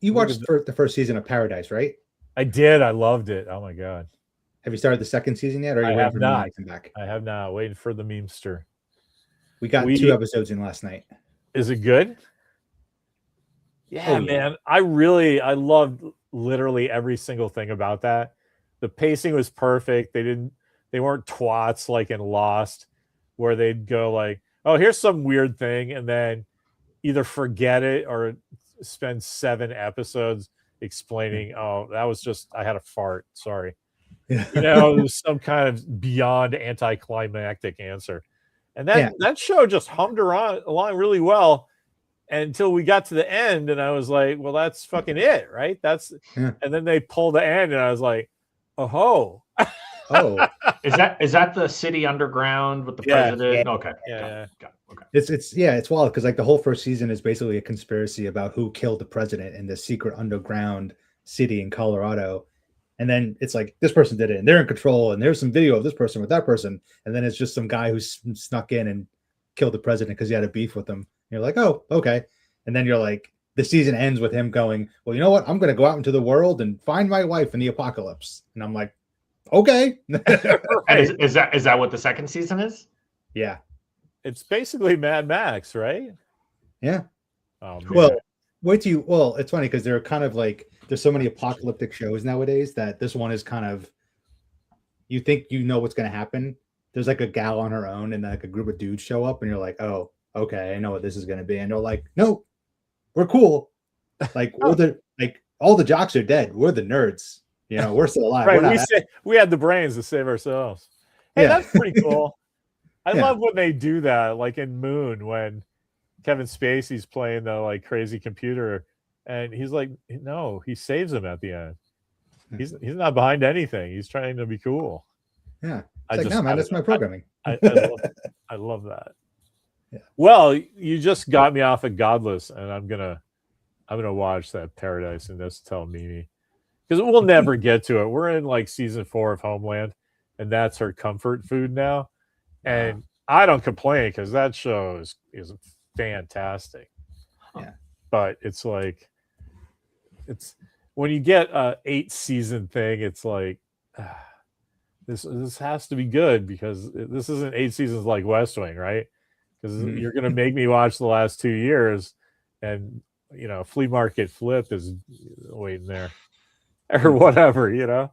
S3: you watched the first season of Paradise, right?
S1: I did. I loved it. Oh my God.
S3: Have you started the second season yet? Or are you waiting for Mimi to come back?
S1: I have not. Waiting for the memester.
S3: We got 2 episodes in last night. Is
S1: it good? Yeah, man. I loved literally every single thing about that. The pacing was perfect. They weren't twats like in Lost, where they'd go like, oh, here's some weird thing, and then either forget it or spend 7 episodes explaining, oh, that was just, I had a fart. Sorry. It was some kind of beyond anticlimactic answer. And that show just hummed along really well until we got to the end, and I was like, well, that's fucking it, right? And then they pull the end, and I was like, oh.
S2: Is that the city underground with the president? Yeah. Okay.
S3: Yeah. Got it. Okay. It's wild because like the whole first season is basically a conspiracy about who killed the president in this secret underground city in Colorado. And then it's like this person did it and they're in control and there's some video of this person with that person. And then it's just some guy who snuck in and killed the president because he had a beef with him. And you're like, oh, okay. And then you're like, the season ends with him going, well, you know what? I'm going to go out into the world and find my wife in the apocalypse. And I'm like, okay.
S2: Is that what the second season is?
S3: Yeah.
S1: It's basically Mad Max, right?
S3: Yeah.
S1: Oh,
S3: well, it's funny because they're kind of like, there's so many apocalyptic shows nowadays that this one is kind of, you think you know what's going to happen. There's like a gal on her own and like a group of dudes show up and you're like, oh, okay, I know what this is going to be. And they're like, no, we're cool. Like all the jocks are dead. We're the nerds. We're still alive.
S1: Right. We had the brains to save ourselves. Hey, that's pretty cool. I love when they do that, like in Moon, when Kevin Spacey's playing the like crazy computer, and he's like, no, he saves him at the end. He's not behind anything. He's trying to be cool.
S3: Yeah. No, man, that's my programming.
S1: I love that. Yeah. Well, you just got me off of Godless, and I'm gonna watch that Paradise and just tell Mimi. Because we'll never get to it. We're in like season 4 of Homeland, and that's her comfort food now. And I don't complain because that show is fantastic.
S3: Yeah.
S1: But it's like, it's when you get a 8-season thing, it's like this has to be good because this isn't 8 seasons like West Wing, right? Because you're gonna make me watch the last 2 years, and Flea Market Flip is waiting there. Or whatever,
S2: You're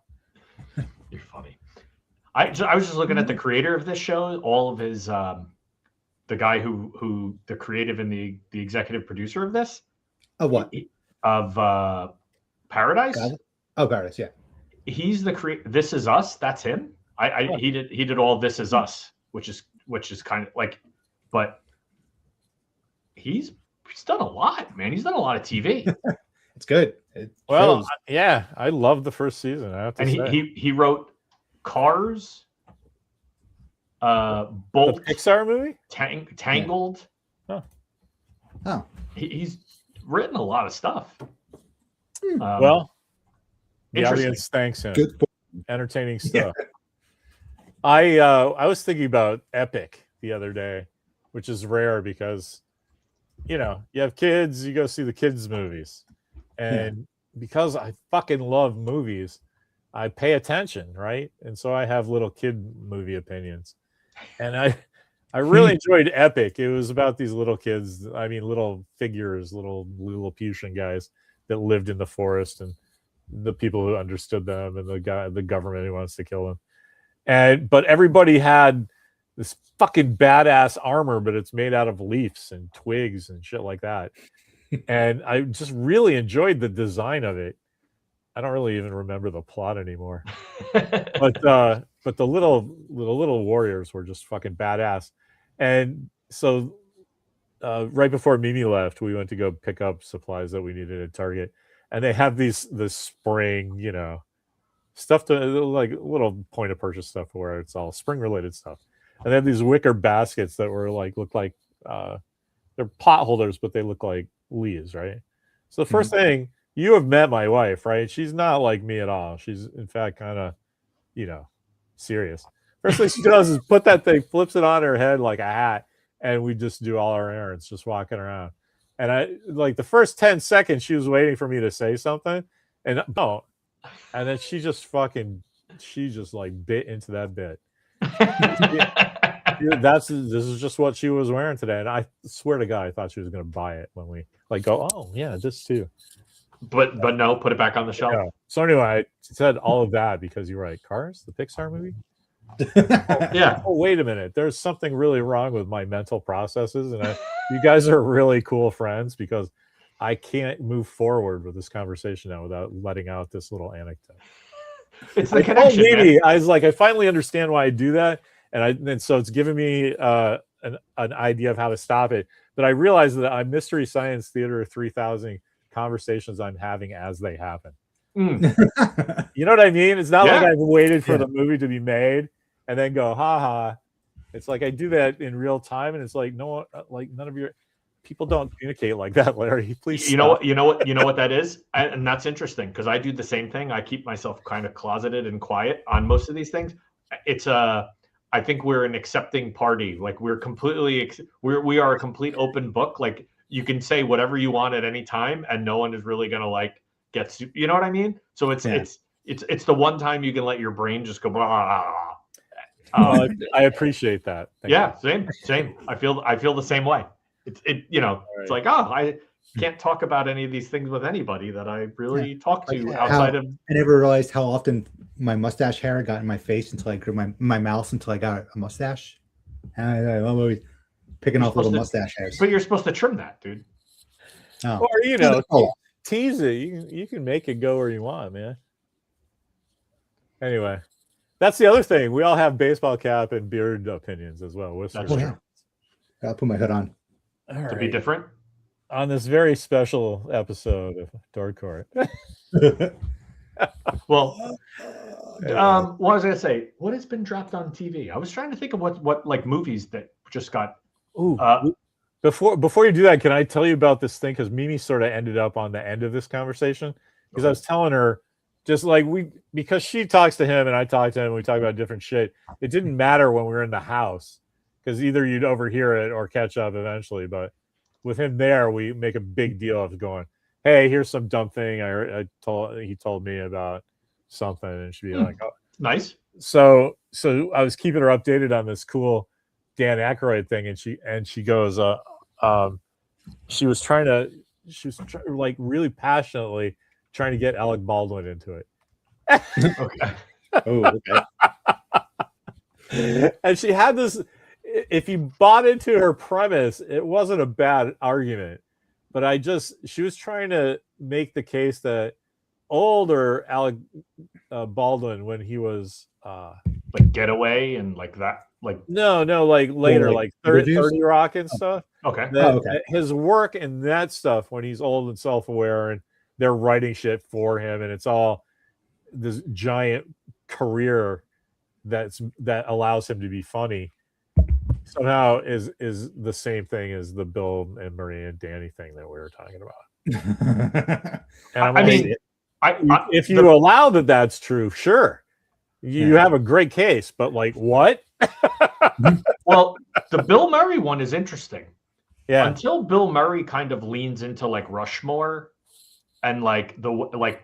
S2: funny. I was just looking at the creator of this show, all of his the guy who the creative and the executive producer of this.
S3: Of what?
S2: Of Paradise.
S3: Oh, Paradise, yeah.
S2: He's the This Is Us. That's him. He did all This Is Us, which is kind of like, but he's done a lot, man. He's done a lot of TV.
S3: It's good.
S1: I love the first season. I have to say.
S2: He wrote Cars, Bolt,
S1: the Pixar movie,
S2: Tangled.
S3: Yeah. Oh,
S2: he's written a lot of stuff.
S1: The audience thanks him. Good. Entertaining stuff. Yeah. I was thinking about Epic the other day, which is rare because you have kids, you go see the kids' movies. And because I fucking love movies, I pay attention, right? And so I have little kid movie opinions. And I really enjoyed Epic. It was about these little kids, little figures, little Lilliputian guys that lived in the forest and the people who understood them and the government who wants to kill them. But everybody had this fucking badass armor, but it's made out of leaves and twigs and shit like that. And I just really enjoyed the design of it. I don't really even remember the plot anymore. but the little warriors were just fucking badass. And so right before Mimi left, we went to go pick up supplies that we needed at Target. And they have this spring, stuff to like little point of purchase stuff where it's all spring related stuff. And they had these wicker baskets that were like looked like they're pot holders, but they look like leaves, right? So the first thing, you have met my wife, right? She's not like me at all. She's in fact kind of, serious. First thing she does is put that thing, flips it on her head like a hat, and we just do all our errands, just walking around. And I like the first 10 seconds, she was waiting for me to say something, and no, and then she just like bit into that bit. This is just what she was wearing today, and I swear to God, I thought she was going to buy it when we like go. Oh yeah, this too.
S2: But no, put it back on the shelf.
S1: Yeah. So anyway, I said all of that because you're right. Cars, the Pixar movie.
S2: Yeah.
S1: Oh, wait a minute. There's something really wrong with my mental processes, and you guys are really cool friends because I can't move forward with this conversation now without letting out this little anecdote.
S2: It's the connection.
S1: Maybe I was like, I finally understand why I do that, and so it's given me an idea of how to stop it. But I realized that I'm Mystery Science Theater 3000 conversations I'm having as they happen. You know what I mean? It's not like I've waited for the movie to be made and then go, ha. It's like I do that in real time, and it's like no, like none of your people don't communicate like that, Larry. Please.
S2: You know what that is, and that's interesting because I do the same thing. I keep myself kind of closeted and quiet on most of these things. It's I think we're an accepting party. Like we're completely, we are a complete open book. Like you can say whatever you want at any time, and no one is really gonna like get. You know what I mean? So it's the one time you can let your brain just go blah blah blah.
S1: I appreciate that.
S2: Thank you. Same. I feel the same way. It's like, I can't talk about any of these things with anybody that I really talk to outside of.
S3: I never realized how often my mustache hair got in my face until I grew my mouth until I got a mustache. And I'm always picking off little mustache hairs.
S2: But you're supposed to trim that, dude.
S3: Oh.
S1: Or tease it. You can make it go where you want, man. Anyway, that's the other thing. We all have baseball cap and beard opinions as well.
S3: I'll put my hood on.
S2: To be different
S1: on this very special episode of Dork.
S2: Well, what was I gonna say? What has been dropped on TV? I was trying to think of what like movies that just got.
S1: Before you do that, can I tell you about this thing? Because Mimi sort of ended up on the end of this conversation because I was telling her just like because she talks to him and I talk to him and we talk about different shit. It didn't matter when we were in the house. Because either you'd overhear it or catch up eventually. But with him there, we make a big deal of going, hey, here's some dumb thing he told me about something. And she'd be like, oh.
S2: Nice.
S1: So I was keeping her updated on this cool Dan Aykroyd thing. And she goes, she was like really passionately trying to get Alec Baldwin into it.
S2: Okay.
S3: Oh,
S1: okay. And she had this. If you bought into her premise, it wasn't a bad argument, but she was trying to make the case that older Alec Baldwin, when he was
S2: like Getaway and like that, like
S1: no, like later, like 30 Rock and stuff.
S2: Okay.
S1: His work and that stuff when he's old and self-aware and they're writing shit for him and it's all this giant career that allows him to be funny. Somehow is the same thing as the Bill and Maria and Danny thing that we were talking about. And if you allow that's true, sure, you have a great case. But like, what?
S2: Well, the Bill Murray one is interesting.
S1: Yeah.
S2: Until Bill Murray kind of leans into like Rushmore and like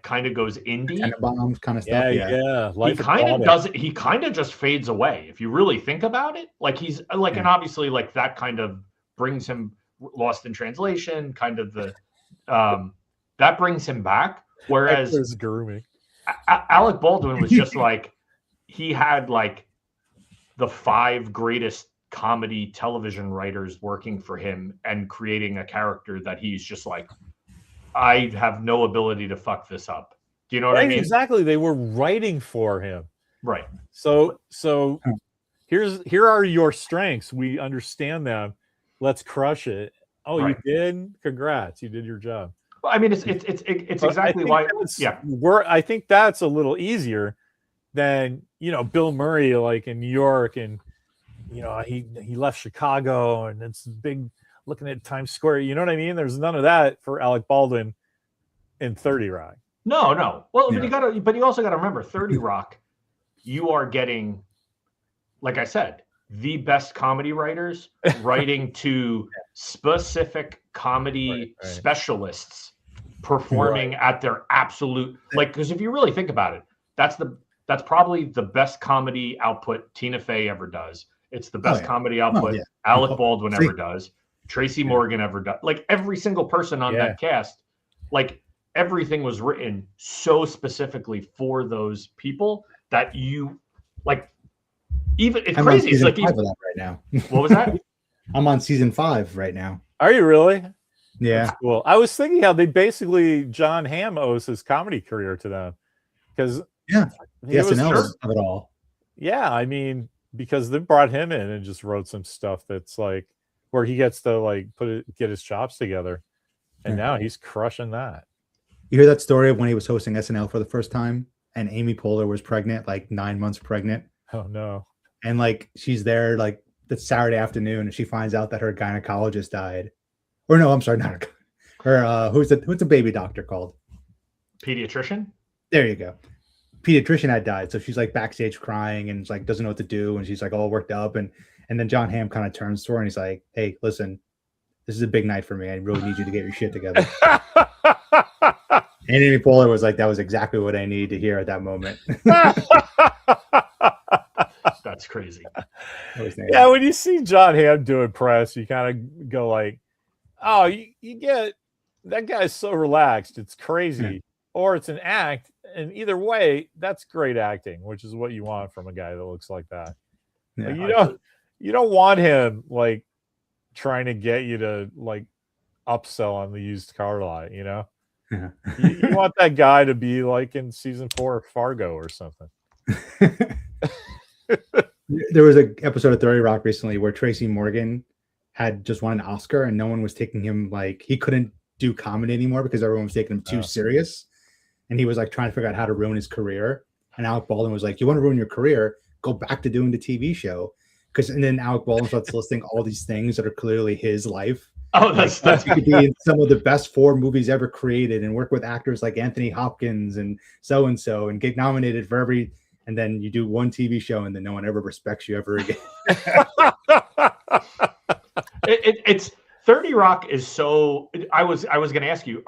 S2: kind of goes indie,
S3: bombs kind of stuff.
S2: He kind of just fades away. If you really think about it, like he's like, and obviously like that kind of brings him Lost in Translation, kind of the that brings him back. Whereas
S1: grooming.
S2: Alec Baldwin was just like, he had like the 5 greatest comedy television writers working for him and creating a character that he's just like, I have no ability to fuck this up. Do you know what I mean?
S1: Exactly. They were writing for him.
S2: Right.
S1: So here are your strengths. We understand them. Let's crush it. Oh, right. You did? Congrats. You did your job.
S2: Well, I mean, it's exactly why.
S1: I think that's a little easier than, Bill Murray, like in New York and he left Chicago and it's big looking at Times Square. You know what I mean? There's none of that for Alec Baldwin in 30 Rock.
S2: No. Well, but you also got to remember 30 Rock, you are getting, like I said, the best comedy writers writing to specific comedy specialists performing at their absolute, like, because if you really think about it, that's probably the best comedy output Tina Fey ever does. It's the best comedy output Alec Baldwin ever does. Tracy Morgan ever does. Like every single person on that cast, like everything was written so specifically for those people that you like. Even it's crazy. It's like
S3: even right now.
S2: What was that?
S3: I'm on season 5 right now.
S1: Are you really?
S3: Yeah.
S1: That's cool. I was thinking how they basically John Hamm owes his comedy career to them because
S3: the SNL of it all.
S1: Yeah, I mean, because they brought him in and just wrote some stuff that's like where he gets to like get his chops together, and now he's crushing that.
S3: You hear that story of when he was hosting SNL for the first time, and Amy Poehler was pregnant, like 9 months pregnant.
S1: Oh no!
S3: And like she's there like the Saturday afternoon, and she finds out that her gynecologist died. Or no, I'm sorry, not her. Who's the baby doctor called?
S2: Pediatrician.
S3: There you go. Pediatrician had died, so she's like backstage crying and like doesn't know what to do, and she's like all worked up, and then John Hamm kind of turns to her and he's like, "Hey, listen, this is a big night for me. I really need you to get your shit together." And Amy Poehler was like, "That was exactly what I needed to hear at that moment."
S2: That's crazy.
S1: Yeah, when you see John Hamm doing press, you kind of go like, "Oh, you get that guy's so relaxed. It's crazy." Or it's an act, and either way, that's great acting, which is what you want from a guy that looks like that.
S3: Yeah,
S1: like you don't want him like trying to get you to like upsell on the used car lot, you know?
S3: Yeah.
S1: you want that guy to be like in season 4 of Fargo or something.
S3: There was an episode of 30 Rock recently where Tracy Morgan had just won an Oscar and no one was taking him, like he couldn't do comedy anymore because everyone was taking him too serious. And he was like trying to figure out how to ruin his career. And Alec Baldwin was like, "You want to ruin your career? Go back to doing the TV show." And then Alec Baldwin starts listing all these things that are clearly his life.
S2: Oh, that's
S3: he could be in some of the best 4 movies ever created and work with actors like Anthony Hopkins and so and get nominated for every. And then you do one TV show and then no one ever respects you ever again.
S2: It's 30 Rock is so. I was going to ask you,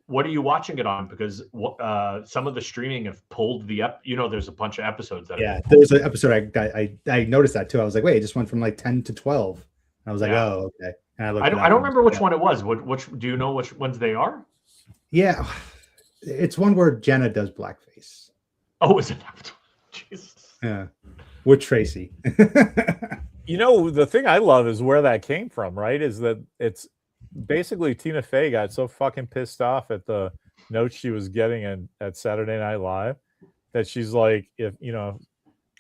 S2: what are you watching it on? Because some of the streaming have pulled there's a bunch of episodes that.
S3: There's an episode I noticed that too. I was like, wait, it just went from like 10 to 12. And I was like, oh, okay. And
S2: I don't remember which one it was. Which do you know which ones they are?
S3: Yeah, it's one where Jenna does blackface.
S2: Oh, is it? Jesus.
S3: Yeah, with Tracy.
S1: The thing I love is where that came from, right? Is that it's basically Tina Fey got so fucking pissed off at the notes she was getting at Saturday Night Live that she's like, if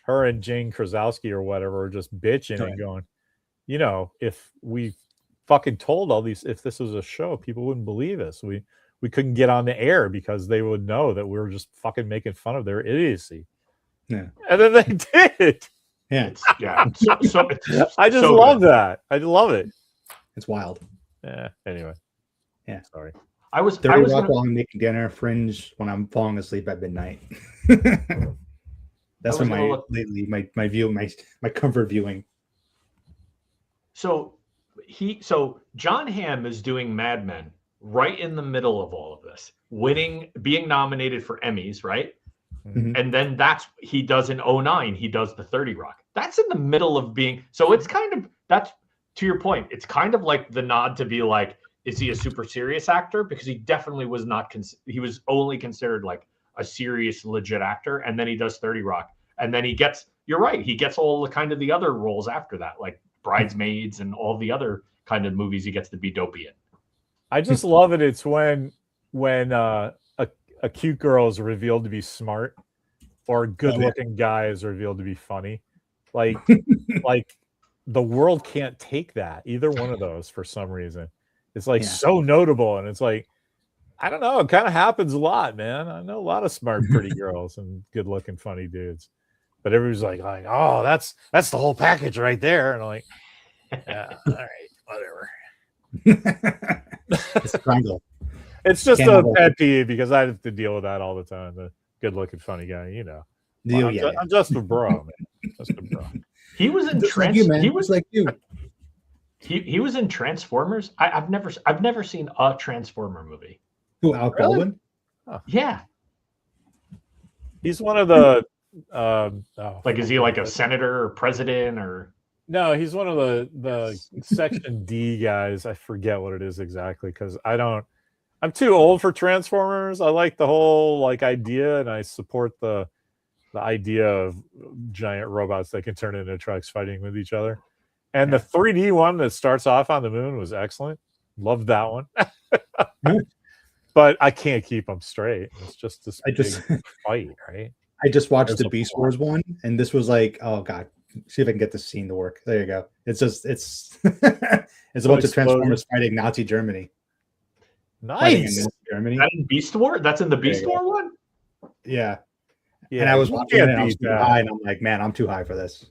S1: her and Jane Krasowski or whatever are just bitching and going, if we fucking told all these, if this was a show, people wouldn't believe us. We couldn't get on the air because they would know that we were just fucking making fun of their idiocy.
S3: Yeah,
S1: and then they did.
S3: Yeah,
S1: I just love that. I love it.
S3: It's wild.
S1: Yeah. Anyway.
S3: Yeah.
S1: Sorry.
S3: I was while I'm making dinner, Fringe when I'm falling asleep at midnight. That's when my comfort viewing.
S2: So John Hamm is doing Mad Men right in the middle of all of this, being nominated for Emmys, right?
S3: Mm-hmm.
S2: And then he does in 2009, he does the 30 Rock. That's in the middle of being, so it's kind of, that's to your point. It's kind of like the nod to be like, is he a super serious actor? Because he definitely was not, he was only considered like a serious, legit actor. And then he does 30 Rock. And then you're right. He gets all the kind of the other roles after that, like Bridesmaids and all the other kind of movies he gets to be dopey in.
S1: I just love it. It's when a cute girl is revealed to be smart or a good-looking guy is revealed to be funny. Like the world can't take that, either one of those for some reason. It's like so notable. And it's like, I don't know. It kind of happens a lot, man. I know a lot of smart, pretty girls and good-looking, funny dudes. But everybody's like, oh, that's the whole package right there. And I'm like, yeah, all right, whatever.
S3: It's a triangle.
S1: It's just a pet peeve because I have to deal with that all the time. The good-looking, funny guy, you know. Well, I'm just a bro, man. Just a bro.
S2: He was in
S3: He was like you.
S2: He was in Transformers. I've never seen a Transformer movie.
S3: Who, Alec Baldwin?
S2: Oh. Yeah.
S1: He's one of the
S2: is he like a senator or president or?
S1: No, he's one of the Section D guys. I forget what it is exactly because I'm too old for Transformers. I like the whole idea, and I support the idea of giant robots that can turn into trucks fighting with each other. And the 3D one that starts off on the moon was excellent. Loved that one. But I can't keep them straight. It's just this big fight, right?
S3: I just watched the Beast Wars one, and this was like, oh god, see if I can get this scene to work. There you go. It's it's a bunch of Transformers fighting Nazi Germany.
S1: Nice.
S2: Germany. That's in Beast War? That's in the Beast War one?
S3: Yeah. And I was watching it and I was too high, and I'm like, man, I'm too high for this.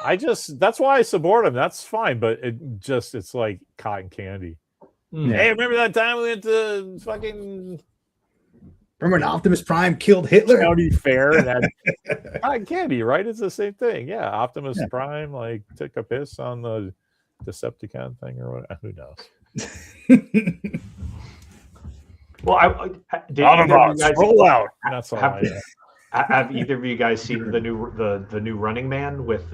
S1: That's why I support him. That's fine, but it's like cotton candy. Yeah. Hey, remember that time we went to fucking...
S3: Remember when Optimus Prime killed Hitler?
S1: County Fair and had cotton candy, right? It's the same thing. Yeah, Optimus Prime took a piss on the Decepticon thing or whatever. Who knows?
S2: Well,
S1: roll out. That's all
S2: have either of you guys seen the new Running Man with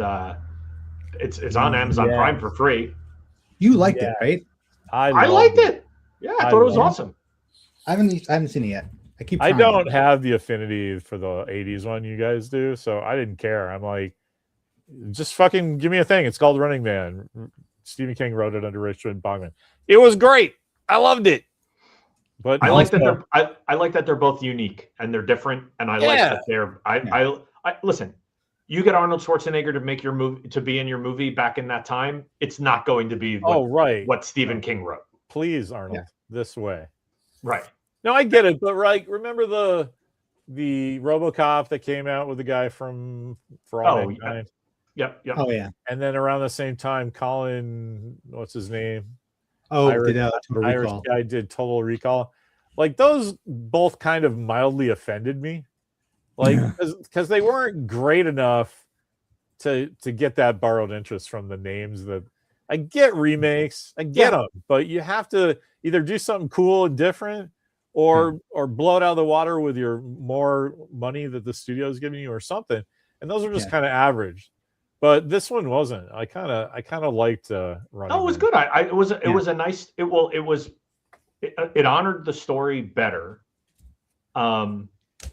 S2: it's on Amazon Prime for free?
S3: You liked it, right?
S2: I liked it. Yeah, I thought it was awesome.
S3: I haven't seen it yet.
S1: I don't have the affinity for the 80s one you guys do, so I didn't care. I'm like, just fucking give me a thing. It's called Running Man. Stephen King wrote it under Richard Bachman. It was great. I loved it. But
S2: I like that I like that they're both unique and they're different, and I like that they're. I listen. You get Arnold Schwarzenegger to make your movie, to be in your movie back in that time. It's not going to be what Stephen King wrote.
S1: Please, Arnold, this way.
S2: Right.
S1: No, I get it, but remember the RoboCop that came out with the guy from For All Mankind?
S2: Yep.
S3: Oh yeah.
S1: And then around the same time, Colin, what's his name?
S3: Oh,
S1: Irish guy did Total Recall. Like those both kind of mildly offended me. Like because they weren't great enough to get that borrowed interest from the names. That I get remakes, I get them, but you have to either do something cool and different or blow it out of the water with your more money that the studio is giving you or something. And those are just kind of average. But this one wasn't. I kind of liked Running.
S2: Oh, it was good. It was a nice. It honored the story better, and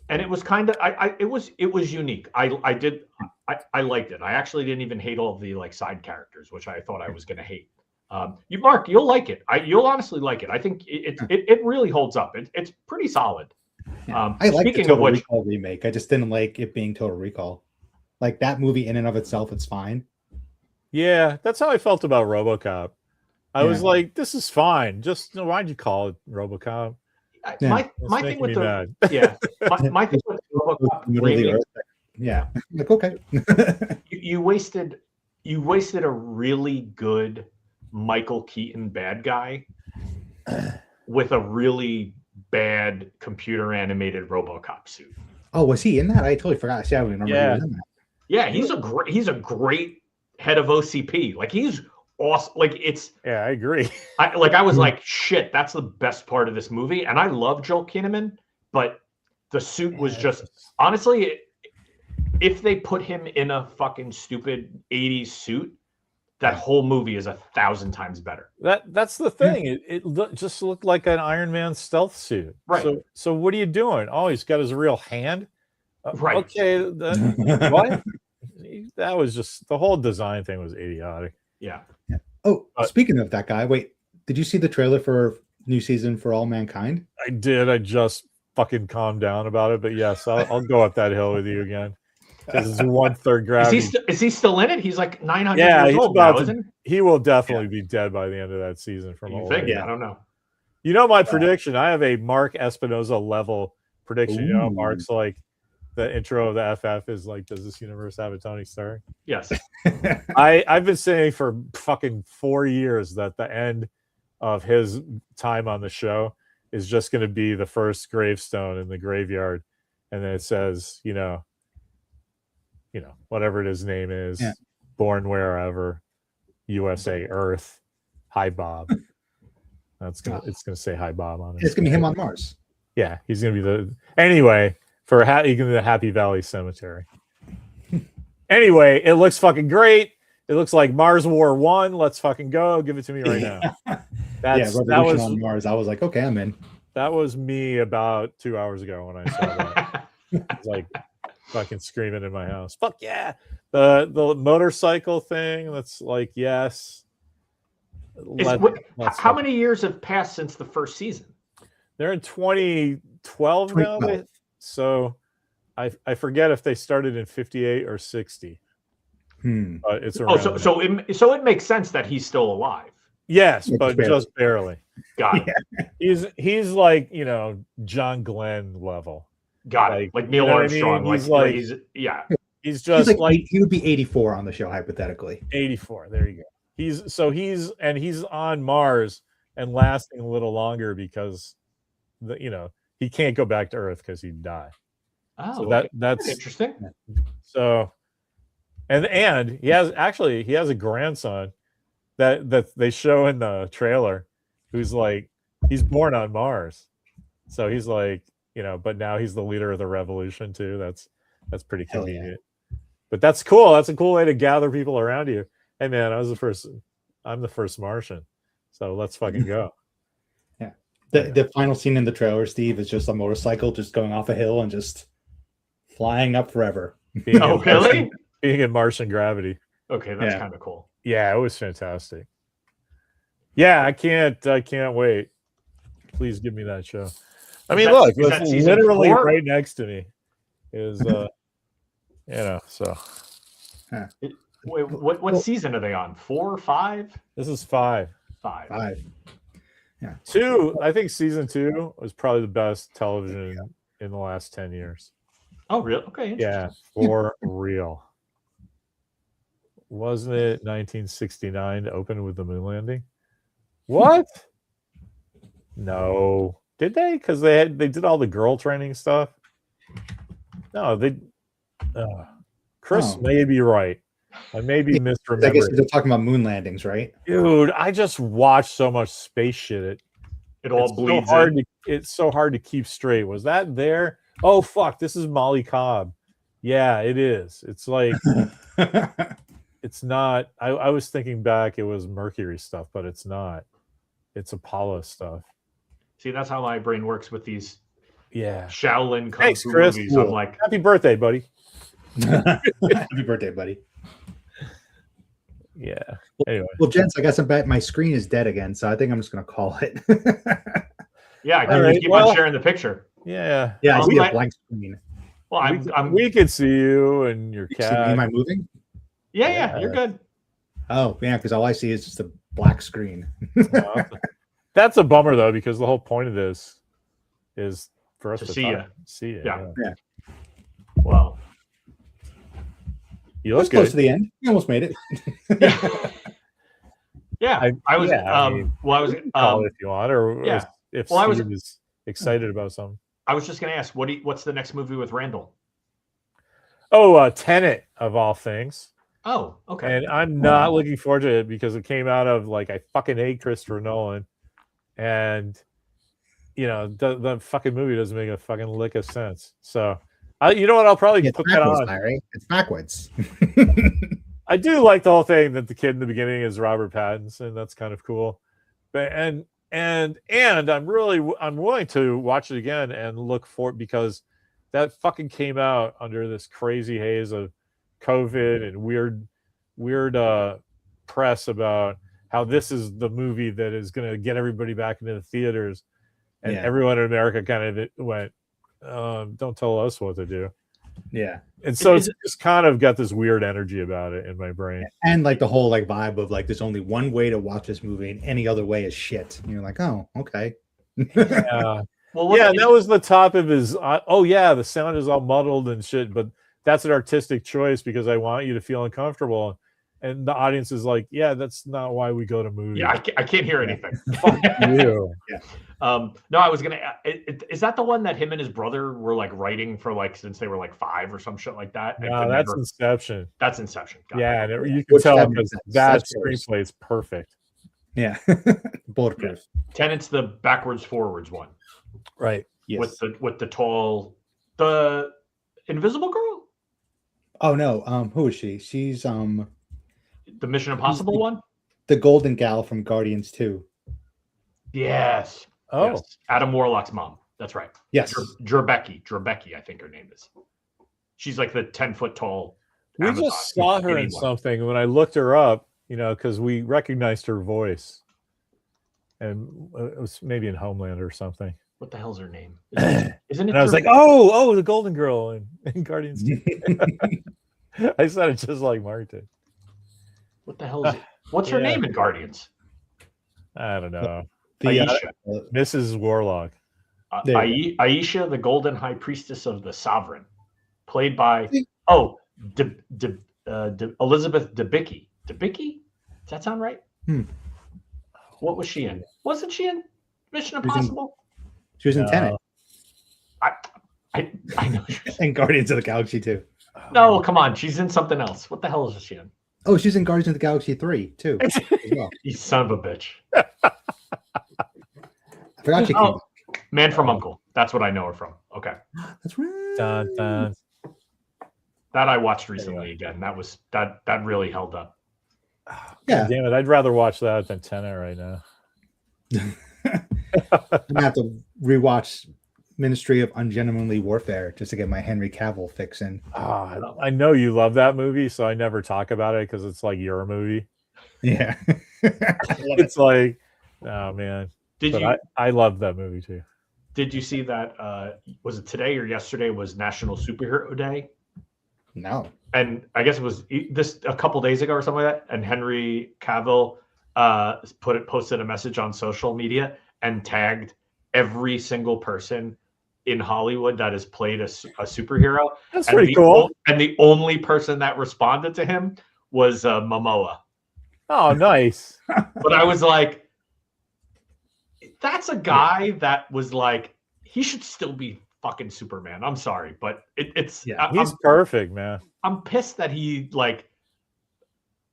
S2: it was kind of. It was unique. I liked it. I actually didn't even hate all the side characters, which I thought I was going to hate. Mark, you'll like it. You'll honestly like it. I think it really holds up. It's pretty solid.
S3: I like the Total Recall remake. I just didn't like it being Total Recall. Like that movie in and of itself, it's fine.
S1: Yeah, that's how I felt about RoboCop. I was like, this is fine. Just why'd you call it RoboCop?
S2: My thing with my thing with RoboCop remake,
S3: like okay.
S2: you wasted a really good Michael Keaton bad guy with a really bad computer animated RoboCop suit.
S3: Oh, was he in that? I totally forgot. See, I don't remember he was in that.
S2: Yeah, he's a great head of OCP. Like he's awesome. Like it's.
S1: Yeah, I agree.
S2: I was like, shit, that's the best part of this movie. And I love Joel Kinnaman, but the suit was just honestly, if they put him in a fucking stupid 80s suit, that whole movie is 1,000 times better.
S1: That's the thing. It just looked like an Iron Man stealth suit.
S2: Right.
S1: So what are you doing? Oh, he's got his real hand.
S2: Right.
S1: Okay. What? That was just the whole design thing was idiotic.
S2: Yeah.
S3: Oh, speaking of that guy, wait, did you see the trailer for new season For All Mankind?
S1: I did. I just fucking calmed down about it, but yes, I'll go up that hill with you again. Because it's 1/3 gravity.
S2: Is he still in it? He's like 900 years old now, isn't
S1: he? He will definitely be dead by the end of that season. From
S2: you think? I don't know.
S1: You know my prediction. I have a Mark Espinoza level prediction. You know, Mark's like the intro of the FF is like, does this universe have a Tony Stark?
S2: Yes.
S1: I've been saying for fucking 4 years that the end of his time on the show is just going to be the first gravestone in the graveyard, and then it says, whatever his name is, born wherever, USA, Earth, hi Bob. It's gonna say hi Bob on it.
S3: It's gonna be him on Mars.
S1: Yeah, he's gonna be anyway for he can be the Happy Valley Cemetery. Anyway, it looks fucking great. It looks like Mars War 1. Let's fucking go. Give it to me right now.
S3: That was on Mars. I was like, okay, I'm in.
S1: That was me about 2 hours ago when I saw that. I was like fucking screaming in my house. Fuck yeah. The motorcycle thing, that's like, yes.
S2: How many years have passed since the first season?
S1: They're in 2012 now. So I forget if they started in 58 or 60. But it's around
S2: so it makes sense that he's still alive.
S1: Yes, but just barely.
S2: Got it.
S1: He's like, John Glenn level.
S2: Got it. Like Neil Armstrong. I mean?
S1: He's just like
S3: he would be 84 on the show hypothetically.
S1: 84. There you go. He's on Mars and lasting a little longer because he can't go back to Earth because he'd die.
S2: Oh,
S1: so that's
S2: interesting.
S1: So and he has a grandson that they show in the trailer who's like, he's born on Mars. So he's like, but now he's the leader of the revolution too. That's pretty convenient. Yeah. But that's cool. That's a cool way to gather people around you. Hey man, I'm the first Martian. So let's fucking go.
S3: Yeah. The final scene in the trailer, Steve, is just a motorcycle just going off a hill and just flying up forever.
S2: Really?
S1: Being in Martian gravity.
S2: Okay, that's kind of cool.
S1: Yeah, it was fantastic. Yeah, I can't wait. Please give me that show. I mean, look, it's literally 4? Right next to me. Is so.
S2: Huh. Wait, what season are they on? 4 or 5?
S1: This is 5.
S2: 5.
S3: Yeah.
S1: 2. I think season 2 was probably the best television in the last 10 years.
S2: Oh, really? Okay.
S1: Yeah, for real. Wasn't it 1969 to open with the moon landing? What? No. Did they? Because they did all the girl training stuff. No, they. Chris may be right. I may be misremembering.
S3: I guess they're talking about moon landings, right?
S1: Dude, I just watched so much space shit.
S2: It all bleeds.
S1: It's so hard to keep straight. Was that there? Oh fuck! This is Molly Cobb. Yeah, it is. It's like it's not. I was thinking back. It was Mercury stuff, but it's not. It's Apollo stuff.
S2: See, that's how my brain works with these.
S1: Yeah.
S2: Shaolin Kung Fu movies. I'm like,
S1: happy birthday, buddy.
S3: Happy birthday, buddy.
S1: Yeah. Anyway.
S3: Well, gents, I guess my screen is dead again, so I think I'm just gonna call it.
S2: Yeah, I can keep on sharing the picture.
S1: Yeah.
S3: Yeah, I see a blank screen.
S2: Well,
S1: we could see you and your cat.
S3: Am I moving?
S2: Yeah, you're good.
S3: Oh, yeah, because all I see is just a black screen.
S1: That's a bummer though, because the whole point of this is for us to
S2: see you.
S1: See you.
S2: Yeah. Well,
S1: you look
S3: close to the end. You almost made it.
S2: Yeah. I was.
S1: Call it if you want, or if
S2: I was
S1: excited about something.
S2: I was just going to ask, what's the next movie with Randall?
S1: Oh, Tenet of all things.
S2: Oh, okay.
S1: And I'm not looking forward to it because it came out of like, I fucking hate Christopher Nolan, and the fucking movie doesn't make a fucking lick of sense. So, you know what? I'll probably put that on.
S3: Larry. It's backwards.
S1: I do like the whole thing that the kid in the beginning is Robert Pattinson. That's kind of cool. But and I'm willing to watch it again and look for it because that fucking came out under this crazy haze of COVID and weird press about how this is the movie that is going to get everybody back into the theaters, and everyone in America kind of went, "Don't tell us what to do."
S3: Yeah,
S1: and so it's just kind of got this weird energy about it in my brain,
S3: and like the whole like vibe of like there's only one way to watch this movie, and any other way is shit. And you're like, oh, okay.
S1: Yeah.
S2: Well,
S1: yeah, that was the top of his. Oh yeah, the sound is all muddled and shit, but that's an artistic choice because I want you to feel uncomfortable. And the audience is like, yeah, that's not why we go to movies.
S2: Yeah, I can't hear anything.
S1: Fuck you.
S2: Yeah. No, I was gonna. Is that the one that him and his brother were like writing for like since they were like 5 or some shit like that?
S1: No, that's Inception.
S2: That's Inception.
S1: Yeah, and you can tell because that screenplay is perfect.
S3: Yeah, bulletproof.
S2: Tenet's the backwards forwards one,
S1: right?
S3: Yes.
S2: With the tall, the Invisible Girl.
S3: Oh no, who is she? She's
S2: the Mission Impossible one.
S3: The golden gal from Guardians 2.
S2: Yes.
S1: Oh,
S2: yes. Adam Warlock's mom. That's right.
S3: Yes.
S2: Drebecki, I think her name is. She's like the 10-foot tall.
S1: We
S2: Amazon.
S1: just saw her in something when I looked her up, because we recognized her voice. And it was maybe in Homeland or something.
S2: What the hell's her name? Isn't it?
S1: And I was like, oh, the Golden Girl in Guardians 2. I said it just like Mark did.
S2: What the hell is it? What's her name in Guardians?
S1: I don't know.
S2: Aisha.
S1: Mrs. Warlock.
S2: Aisha, the Golden High Priestess of the Sovereign, played by Elizabeth Debicki. Debicki? Does that sound right? What was she in? Wasn't she in Mission Impossible?
S3: She was in Tenet.
S2: I know.
S3: And Guardians of the Galaxy 2.
S2: No, come on. She's in something else. What the hell is she in?
S3: Oh, she's in Guardians of the Galaxy 3 too. As well.
S2: You son of a bitch.
S3: I forgot you came.
S2: Man from U.N.C.L.E. That's what I know her from. Okay.
S3: That's right.
S1: Dun, dun.
S2: That I watched recently again. That really held up.
S3: Yeah.
S1: Damn it. I'd rather watch that than Tenet right now.
S3: I'm gonna have to rewatch Ministry of Ungentlemanly Warfare just to get my Henry Cavill fix in.
S1: I know you love that movie, so I never talk about it because it's like your movie.
S3: Yeah.
S1: It's like, oh man. I love that movie too.
S2: Did you see that? Was it today or yesterday? Was National Superhero Day?
S3: No.
S2: And I guess it was this a couple days ago or something like that. And Henry Cavill posted a message on social media and tagged every single person in Hollywood that has played a superhero.
S1: That's pretty cool.
S2: And the only person that responded to him was Momoa.
S1: Oh, nice.
S2: But I was like, that's a guy that was like, he should still be fucking Superman. I'm sorry, but it's
S1: he's perfect, man.
S2: I'm pissed that he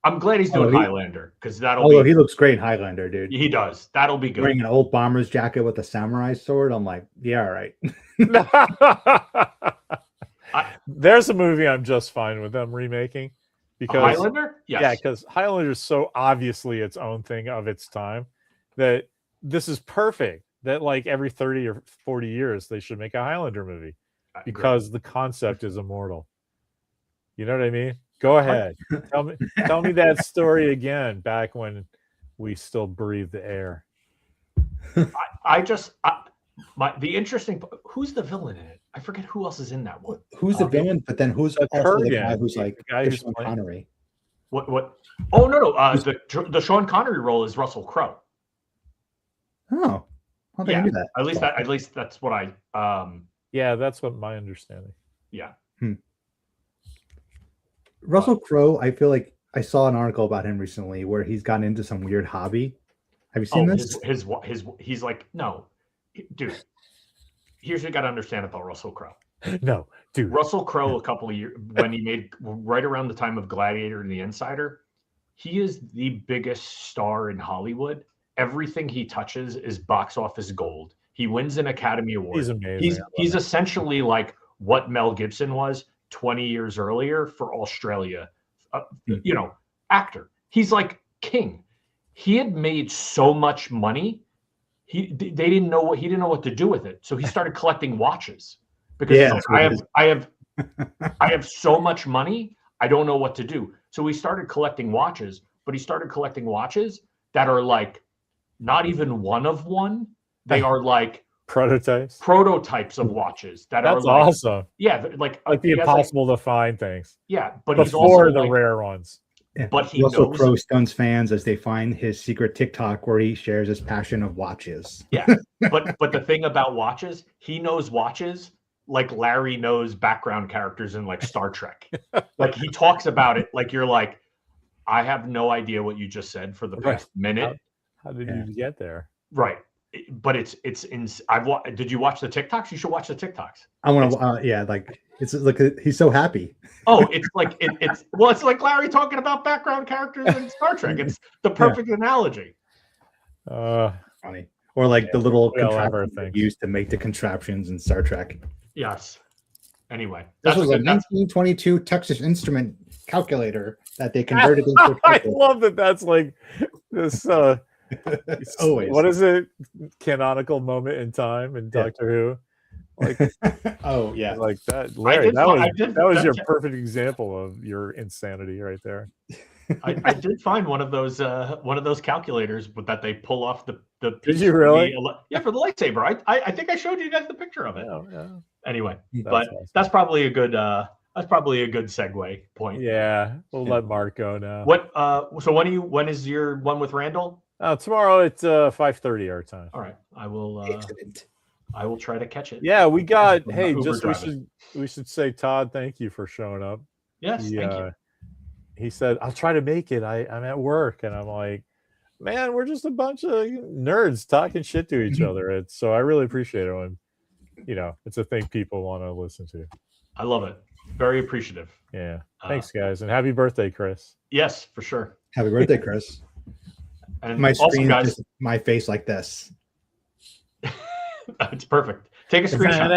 S2: I'm glad he's doing Highlander because
S3: he looks great in Highlander, dude.
S2: He does. That'll be good.
S3: Wearing an old bomber's jacket with a samurai sword. I'm like, yeah, all right.
S1: There's a movie I'm just fine with them remaking because
S2: Highlander. Yes.
S1: Yeah, because Highlander is so obviously its own thing of its time that this is perfect. That like every 30 or 40 years they should make a Highlander movie because the concept is immortal. You know what I mean? Go ahead. Tell me that story again back when we still breathed the air.
S2: The interesting who's the villain in it? I forget who else is in that one.
S3: Who's the villain? But then who's also the guy who's like Sean Connery?
S2: What? Oh no. The Sean Connery role is Russell Crowe.
S3: Oh, I think I knew that.
S2: At least that's what I.
S1: Yeah, that's what my understanding.
S2: Yeah.
S3: Russell Crowe, I feel like I saw an article about him recently where he's gotten into some weird hobby. Have you seen this?
S2: He's like, no, dude. Here's what you got to understand about Russell Crowe.
S1: No, dude.
S2: Russell Crowe, a couple of years when he made right around the time of Gladiator and The Insider, he is the biggest star in Hollywood. Everything he touches is box office gold. He wins an Academy Award.
S1: He's amazing.
S2: He's essentially like what Mel Gibson was 20 years earlier for Australia, actor. He's like king. He had made so much money. He didn't know what to do with it. So he started collecting watches because I have so much money. I don't know what to do. So he started collecting watches, but he started collecting watches that are like not even one of one. They are like prototypes of watches that's
S1: like, awesome.
S2: Yeah, like
S1: the impossible to find things.
S2: Yeah, but
S1: before
S2: he's also
S1: the rare ones.
S2: but he
S3: Russell
S2: knows.
S3: Crowe stuns fans as they find his secret TikTok where he shares his passion of watches.
S2: Yeah, but the thing about watches, he knows watches like Larry knows background characters in like Star Trek. Like he talks about it like you're like, I have no idea what you just said for the past minute.
S1: How did you get there?
S2: Right. But it's in. Did you watch the TikToks? You should watch the TikToks.
S3: I want to. Yeah, like it's like he's so happy.
S2: Oh, it's like it's like Larry talking about background characters in Star Trek. It's the perfect analogy.
S3: Funny. Or like the little contraptions they used to make the contraptions in Star Trek.
S2: Yes. Anyway,
S3: this was a 1922 Texas Instrument calculator that they converted into.
S1: I love that. That's like this.
S3: Always.
S1: What is it? Canonical moment in time in Doctor Who. Like,
S3: oh yeah,
S1: like that. Larry, that was your perfect example of your insanity right there.
S2: I did find one of those calculators that they pull off the
S1: Did you really?
S2: Yeah, for the lightsaber. I think I showed you guys the picture of it.
S1: Yeah.
S2: Anyway, that's probably a good segue point.
S1: Yeah, we'll let Mark go now.
S2: What so when is your one with Randall?
S1: Tomorrow at 5:30 our time.
S2: All right. I will try to catch it.
S1: Yeah, we got we should say, Todd, thank you for showing up.
S2: Yes, thank you.
S1: He said, I'll try to make it. I'm at work. And I'm like, man, we're just a bunch of nerds talking shit to each other. So I really appreciate it when, it's a thing people want to listen to.
S2: I love it. Very appreciative.
S1: Yeah. Thanks, guys. And happy birthday, Chris.
S2: Yes, for sure.
S3: Happy birthday, Chris.
S2: And
S3: my screen is just my face like this.
S2: It's perfect. Take a screenshot.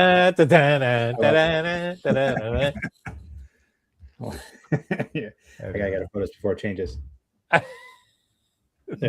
S3: Yeah. I gotta put this before it changes.